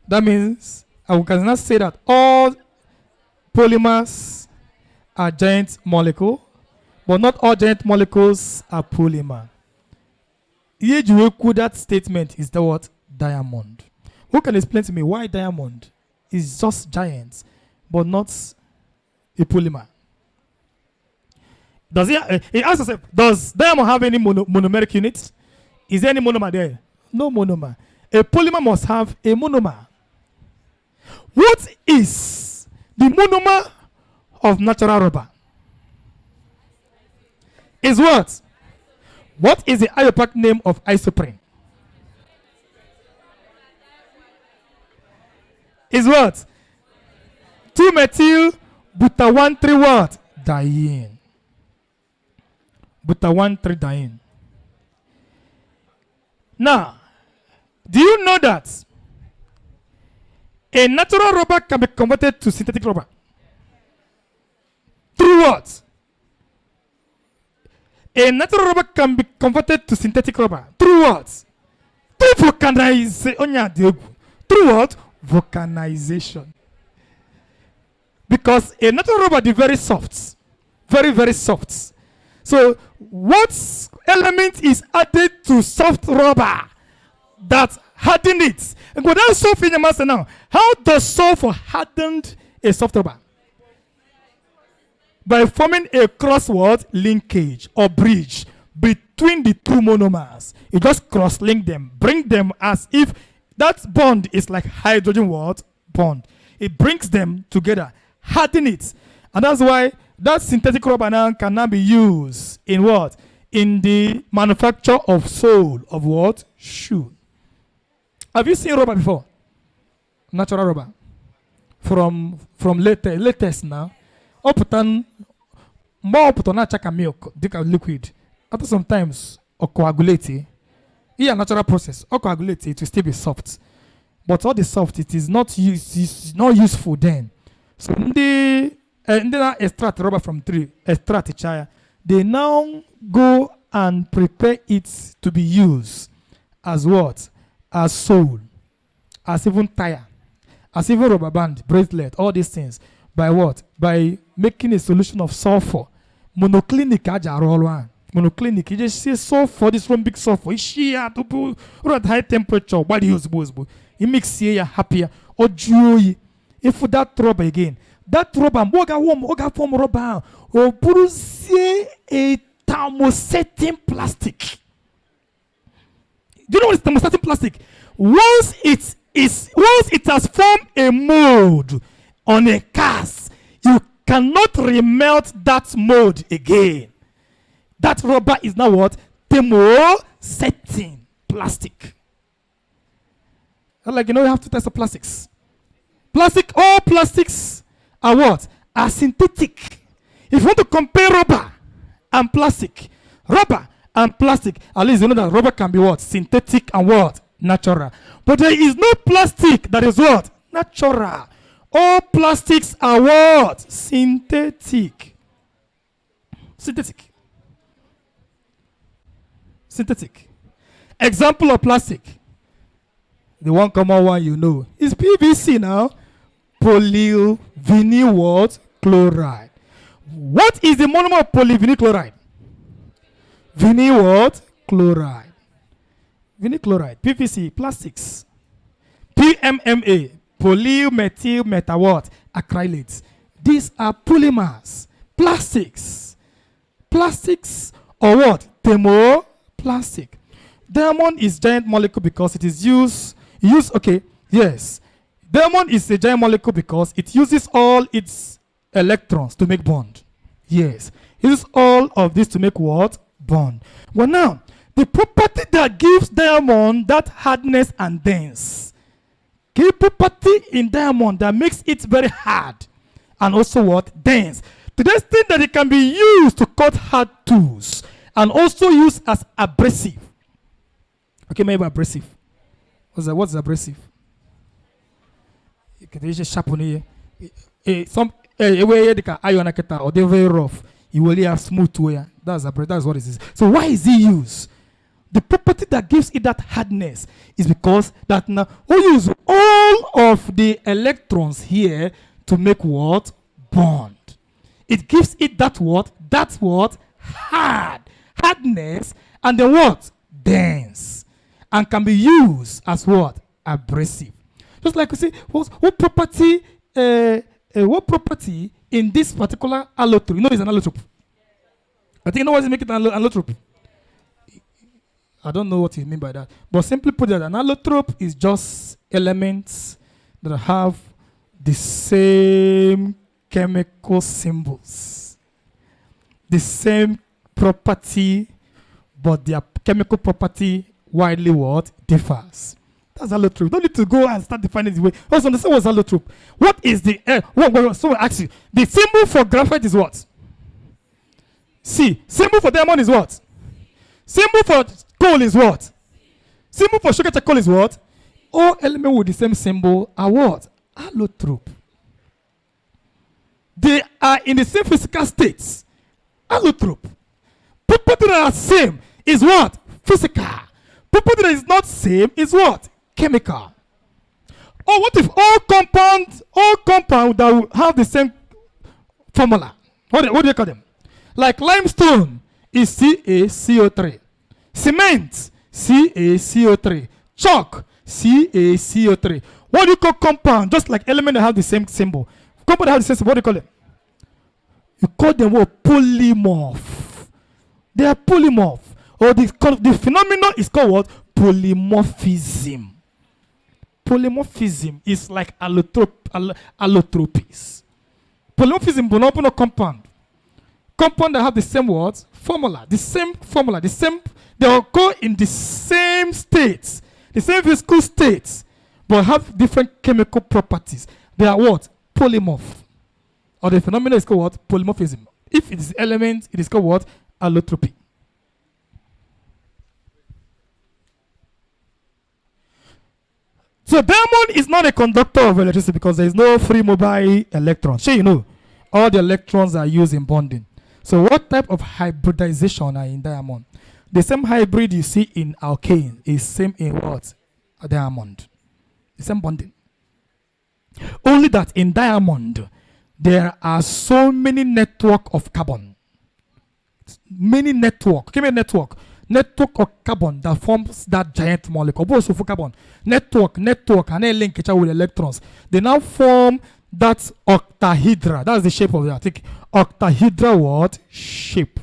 That means I cannot say that all polymers are giant molecules, but not all giant molecules are polymer. That statement is the word diamond. Who can explain to me why diamond is just giant, but not a polymer? Does he asks himself, does diamond have any monomeric units? Is there any monomer there? No monomer. A polymer must have a monomer. What is the monomer of natural rubber? Is what? What is the IUPAC name of isoprene? Is what? 2-methyl buta-1,3 what? Diene. Buta-1,3 diene. Now, do you know that a natural rubber can be converted to synthetic rubber? Through what? A natural rubber can be converted to synthetic rubber. Through what? Through vulcanization. Through what? Vulcanization. Because a natural rubber is very soft. Very, very soft. So, what element is added to soft rubber that hardened it? And go down sulfur in your master now. How does sulfur harden a soft rubber? By forming a crossword linkage or bridge between the two monomers. You just cross-link them, bring them as if that bond is like hydrogen what? Bond. It brings them together, harden it. And that's why that synthetic rubber now cannot be used in what? In the manufacture of sole of what? Shoe. Have you seen rubber before? Natural rubber. From latex now. More check milk, liquid. After sometimes coagulate. Yeah, natural process. Coagulate, it will still be soft. But all the soft, it is not useful then. So they extract rubber from tree, extract chaya. They now go and prepare it to be used as what? As sole, as even tire, as even rubber band, bracelet, all these things. By what? By making a solution of sulfur. Monoclinic monoclinic. You just say sulfur, this one big sulfur. It's sheer to put at high temperature. Why do you suppose? It makes you happier or joy. If that rubber again, that rubber, moga form rubber, or produce a thermosetting plastic. Do you know what is thermosetting plastic? Once it has formed a mold on a cast, you cannot remelt that mold again. That rubber is now what? Thermosetting plastic. Like, you have to test the plastics. All plastics are what? Are synthetic. If you want to compare rubber and plastic, at least you know that rubber can be what? Synthetic and what? Natural. But there is no plastic that is what? Natural. All plastics are what? Synthetic. Synthetic. Synthetic. Example of plastic. The one common one you know is PVC now. Polyvinyl what? Chloride. What is the monomer of polyvinyl chloride? Vinyl what? Chloride. Vinyl chloride. PVC, plastics. PMMA, polymethyl meta what? Acrylates. These are polymers. Plastics. Plastics or what? Thermoplastic. Diamond is giant molecule because it is used. Okay, yes. Diamond is a giant molecule because it uses all its electrons to make bond. Yes. It uses all of this to make what? Bond. Well, now, the property that gives diamond that hardness and dense. Key property in diamond that makes it very hard and also what? Dense. To the extent that it can be used to cut hard tools and also used as abrasive. Okay, maybe abrasive. What's abrasive? You can just sharpen it. Some way they can iron or they're very rough. You will have smooth way. That's what it is. So why is it used? The property that gives it that hardness is because that now we use all of the electrons here to make what? Bond. It gives it that what? That's what? Hardness, and then what? Dense. And can be used as what? Abrasive. Just like you see, what property in this particular allotrope? You know it's an allotrope. I think you know what is making it an allotrope. I don't know what you mean by that. But simply put it, an allotrope is just elements that have the same chemical symbols. The same property, but their chemical property widely what? Differs. That's allotrope. You don't need to go and start defining the way. Also understand what's allotrope. What is the someone asks you. The symbol for graphite is what? C. Symbol for diamond is what? Symbol for coal is what? Symbol for sugar charcoal is what? All elements with the same symbol are what? Allotrope. They are in the same physical states. Allotrope. Property that are same is what? Physical. Property that is not same is what? Chemical. Or what if all compounds that will have the same formula? What do you call them? Like limestone is CaCO3. Cement, CaCO3. Chalk, CaCO3. What do you call compound? Just like elements that have the same symbol. Compound that have the same symbol, what do you call them? You call them what? Polymorph. They are polymorph. Or the phenomenon is called what? Polymorphism. Polymorphism is like allotropies. Polymorphism will not open a compound. Compound that have the same words, formula, the same, they occur in the same states, the same physical states, but have different chemical properties. They are what? Polymorph. Or the phenomenon is called what? Polymorphism. If it is element, it is called what? Allotropy. So diamond is not a conductor of electricity because there is no free mobile electron. Sure, you know, all the electrons are used in bonding. So what type of hybridization are in diamond? The same hybrid you see in alkane is same in what? A diamond. The same bonding. Only that in diamond, there are so many network of carbon. Many network. Give me a network. Network of carbon that forms that giant molecule. Both of carbon. Network, and then link each other with electrons. They now form that octahedra. That's the shape of it. I think octahedra what? Shape.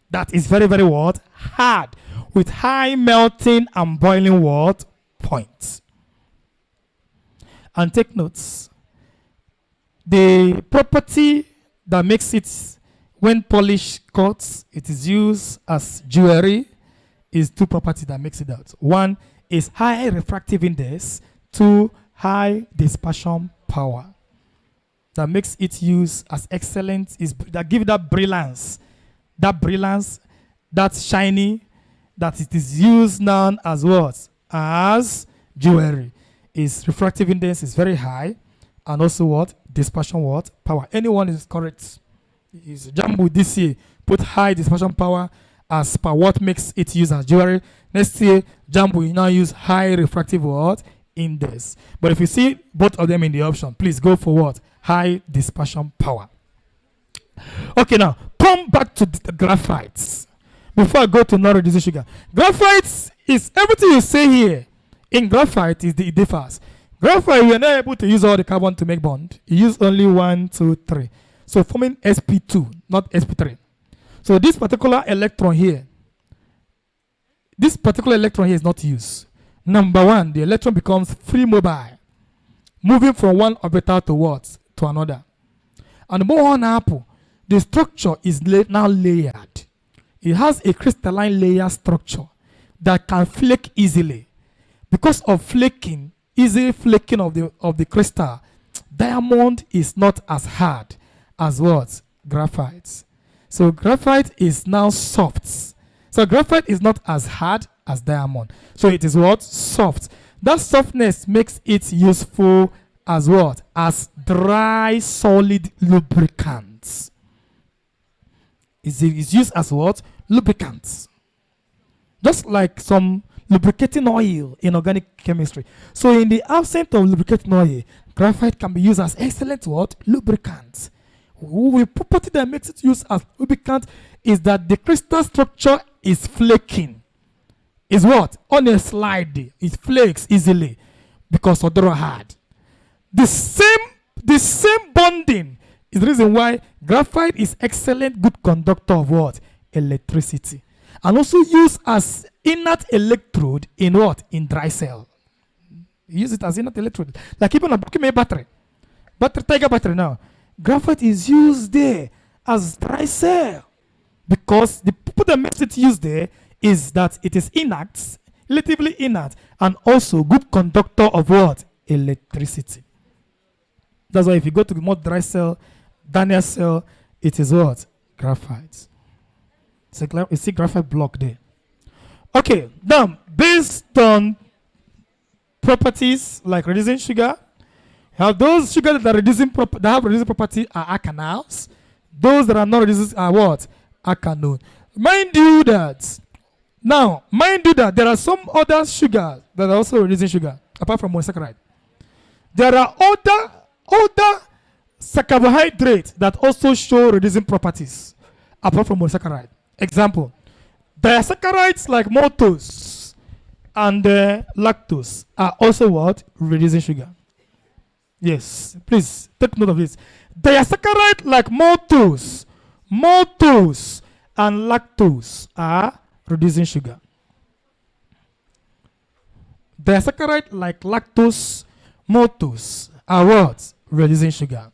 That is very, very what? Hard. With high melting and boiling what? Points. And take notes. The property that makes it, when polished cuts, it is used as jewelry, is two properties that makes it out. One is high refractive index. Two, high dispersion power. That makes it used as excellent, that give that brilliance, that shiny, that it is used now as what? As jewelry. Its refractive index is very high, and also what? Dispersion what? Power. Anyone is correct. Is jump with this year, put high dispersion power as per what makes it used as jewelry. Next year, jump will now use high refractive what? Index. But if you see both of them in the option, please go for what? High dispersion power. Okay, now come back to the graphites. Before I go to non-reducing sugar, graphites is everything you say here. In graphite, it differs. Graphite, you are not able to use all the carbon to make bond. You use only 1, 2, 3. So forming sp2, not sp3. So this particular electron here is not used. Number one, the electron becomes free mobile, moving from one orbital to what? To another. And more on Apple, the structure is now layered. It has a crystalline layer structure that can flake easily. Because of flaking, easy flaking of the crystal, diamond is not as hard as what? Graphite. So graphite is now soft. So graphite is not as hard as diamond. So it is what? Soft. That softness makes it useful as what? As dry solid lubricants. It's used as what? Lubricants. Just like some lubricating oil in organic chemistry. So in the absence of lubricating oil, graphite can be used as excellent what? Lubricant. The property that makes it used as lubricant is that the crystal structure is flaking. Is what? On a slide, it flakes easily because of the hard. The same bonding is the reason why graphite is excellent good conductor of what? Electricity. And also used as inert electrode in what? In dry cell. You use it as inert electrode. Like even a battery. Tiger battery now. Graphite is used there as dry cell. Because the purpose that makes it used there is that it is inert, relatively inert, and also good conductor of what? Electricity. That's why if you go to the more dry cell, Daniel cell, it is what? Graphite. You see graphite block there. Okay, now based on properties like reducing sugar, have those sugars that are that have reducing property are alkanals. Those that are not reducing are what? Alkanone. Mind you that there are some other sugars that are also reducing sugar apart from monosaccharide. There are other carbohydrates that also show reducing properties apart from monosaccharide. Example, disaccharides like maltose and lactose are also what? Reducing sugar. Yes, please take note of this. Disaccharide like maltose and lactose are reducing sugar. Disaccharide like lactose, maltose are what? Reducing sugar.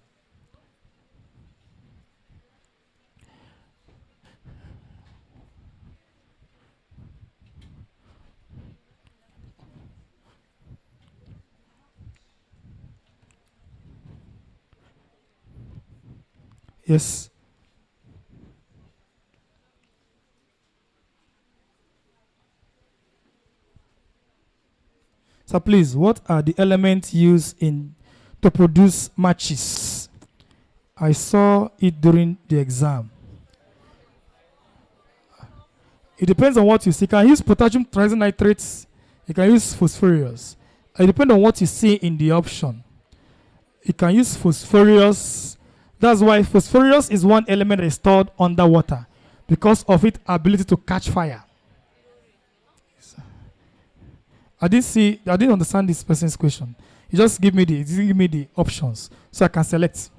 Yes. So please, what are the elements used to produce matches? I saw it during the exam. It depends on what you see. You can use potassium trinitrates. You can use phosphorus. It depends on what you see in the option. You can use phosphorus. That's why phosphorus is one element that is stored underwater because of its ability to catch fire. I didn't understand this person's question. He just give me the options so I can select.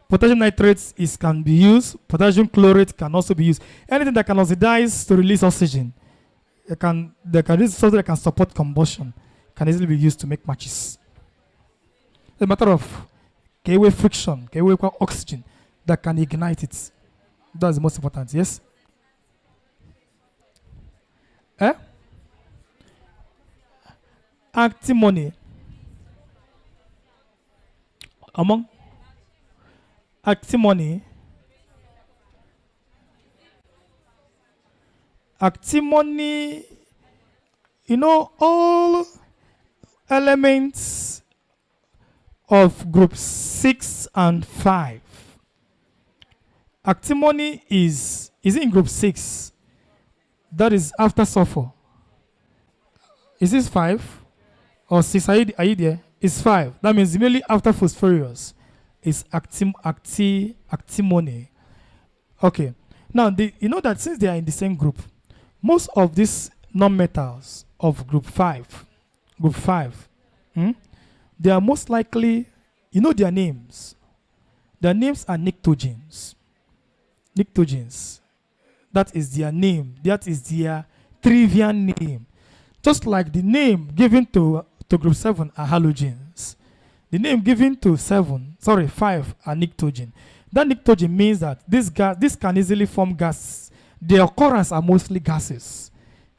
Potassium nitrates can be used. Potassium chlorate can also be used. Anything that can oxidize to release oxygen, this something that can support combustion, can easily be used to make matches. It's a matter of K-way friction, K-way oxygen that can ignite it. That's the most important. Yes. Antimony. Among antimony, all elements of group 6 and 5. Antimony is in group 6. That is after sulfur. Is this 5 or 6? Are you there? It's 5. That means immediately after phosphorus is antimony. Okay. Now, you know that since they are in the same group, most of these nonmetals of group 5, they are most likely, you know their names. Their names are pnictogens. Pnictogens. That is their name. That is their trivial name. Just like the name given to group 7 are halogens. The name given to 5 are pnictogen. That pnictogen means that this can easily form gas. The occurrence are mostly gases.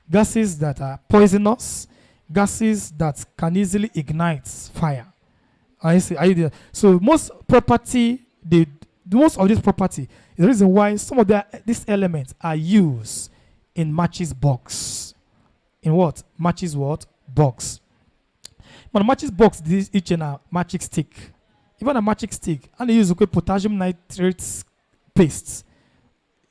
Gases that are poisonous, gases that can easily ignite fire. So most of this property is the reason why some of these elements are used in matches box. In what? Matches what? Box. But a matches box, this each in a matching stick. Even a matching stick, and they use potassium nitrate paste.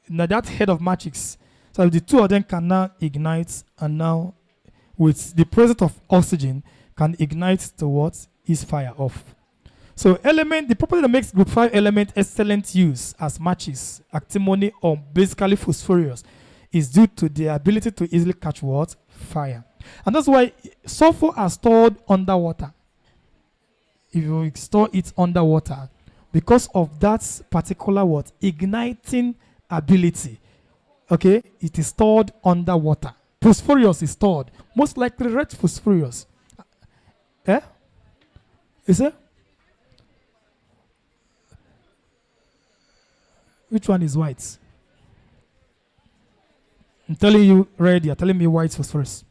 Now that head of matches. So the two of them can now ignite, and now with the presence of oxygen can ignite to what is fire off. So the property that makes group 5 element excellent use as matches, antimony or basically phosphorus, is due to their ability to easily catch what? Fire. And that's why sulfur are stored underwater. If you store it underwater, because of that particular what? Igniting ability. Okay? It is stored underwater. Phosphorus is stored. Most likely red phosphorus. Is it? Which one is white? I'm telling you red, you're telling me white phosphorus.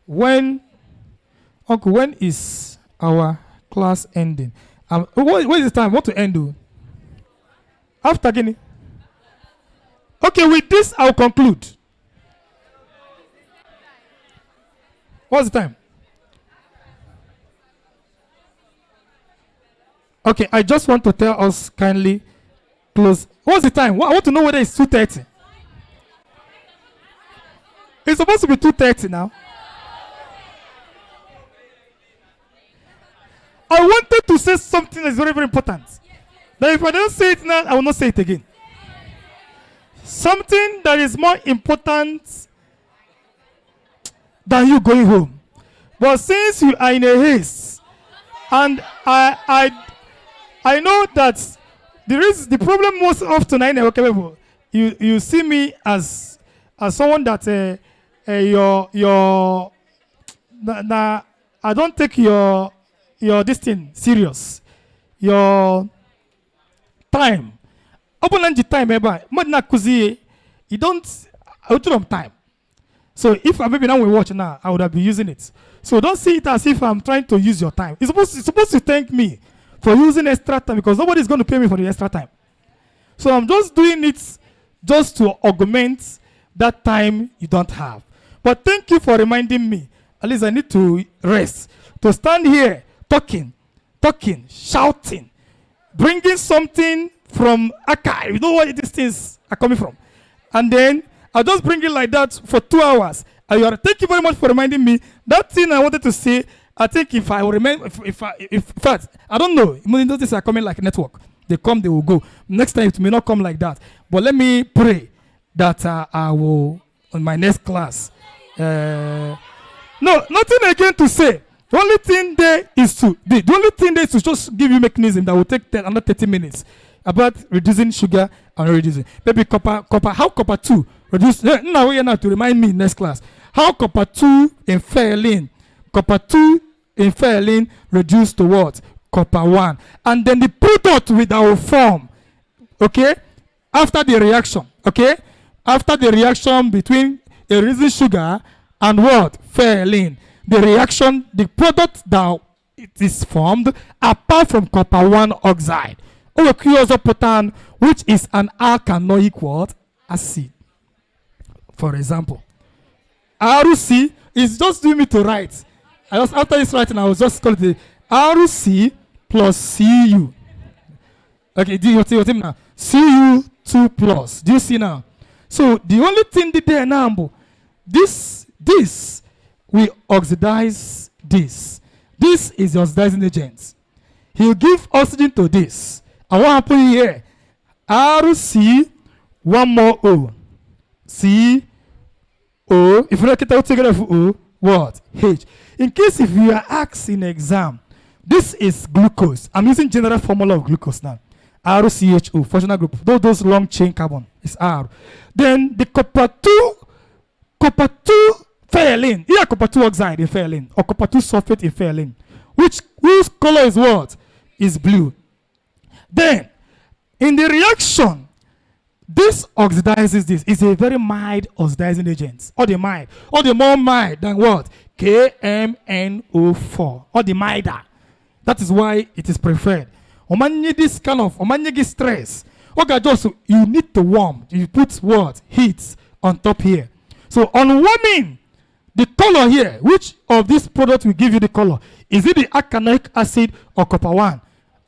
When is our class ending? What is the time? What to end? Do? After Guinea. Okay, with this I'll conclude. What's the time? Okay, I just want to tell us kindly close. What's the time? I want to know whether it's 2:30. It's supposed to be 2:30 now. I wanted to say something that's very, very important. That if I don't say it now, I will not say it again. Something that is more important than you going home. But since you are in a haste, and I know that the problem most often you see me as someone that I don't take your this thing serious. Your time. Open time you don't time. So if maybe now we watch now, I would have been using it. So don't see it as if I'm trying to use your time. It's supposed to thank me for using extra time, because nobody's going to pay me for the extra time. So I'm just doing it just to augment that time you don't have. But thank you for reminding me. At least I need to rest. To stand here talking, shouting, bringing something from archive. You know where these things are coming from. And then I'll just bring it like that for 2 hours. Thank you very much for reminding me. That thing I wanted to say, I think if I remember, in fact, I don't know. Those things are coming like a network. They come, they will go. Next time it may not come like that. But let me pray that I will, in my next class. No, nothing again to say. The only thing there is to just give you mechanism that will take another 30 minutes about reducing sugar and reducing. Maybe copper, how copper 2 reduce. Now we are now to remind me next class. How copper 2 in ferritin reduced to what? Copper 1. And then the product with our form. Okay? After the reaction. Okay? After the reaction between a reducing sugar and what? Ferritin. The reaction, the product that it is formed apart from copper 1 oxide, oxoprotan, which is an alkanoic what? Acid. For example, RC It's just doing me to write. After this writing, I was just call it the RC plus CU. Okay, do you see now? CU2 plus. Do you see now? So the only thing there now, this will oxidize this. This is the oxidizing agent. He'll give oxygen to this. And what happened here? RC, one more O. C, O. If you look at it together for O, what? H. In case if you are asked in exam, this is glucose. I'm using general formula of glucose now. RCHO, functional group. Those long chain carbon is R. Then the copper 2 ferrylene, either copper 2 oxide in ferrylene or copper 2 sulfate in ferrylene, whose color is what? Is blue. Then in the reaction, this oxidizes this. It's a very mild oxidizing agent. Or the more mild than what? KMNO4. Or the milder. That is why it is preferred. This kind of stress. Okay, just you need to warm. You put what? Heat on top here. So on warming, the color here, which of this product will give you the color? Is it the arachidonic acid or copper 1?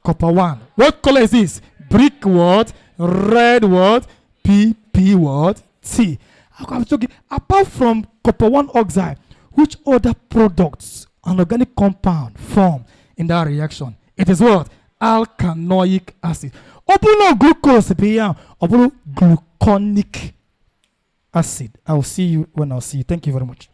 Copper 1. What color is this? Brick what? Red what? PP what? T. I'm talking apart from copper 1 oxide, which other products an organic compound form in that reaction? It is what? Alkanoic acid. Open glucose beyond gluconic acid. I will see you when I'll see you. Thank you very much.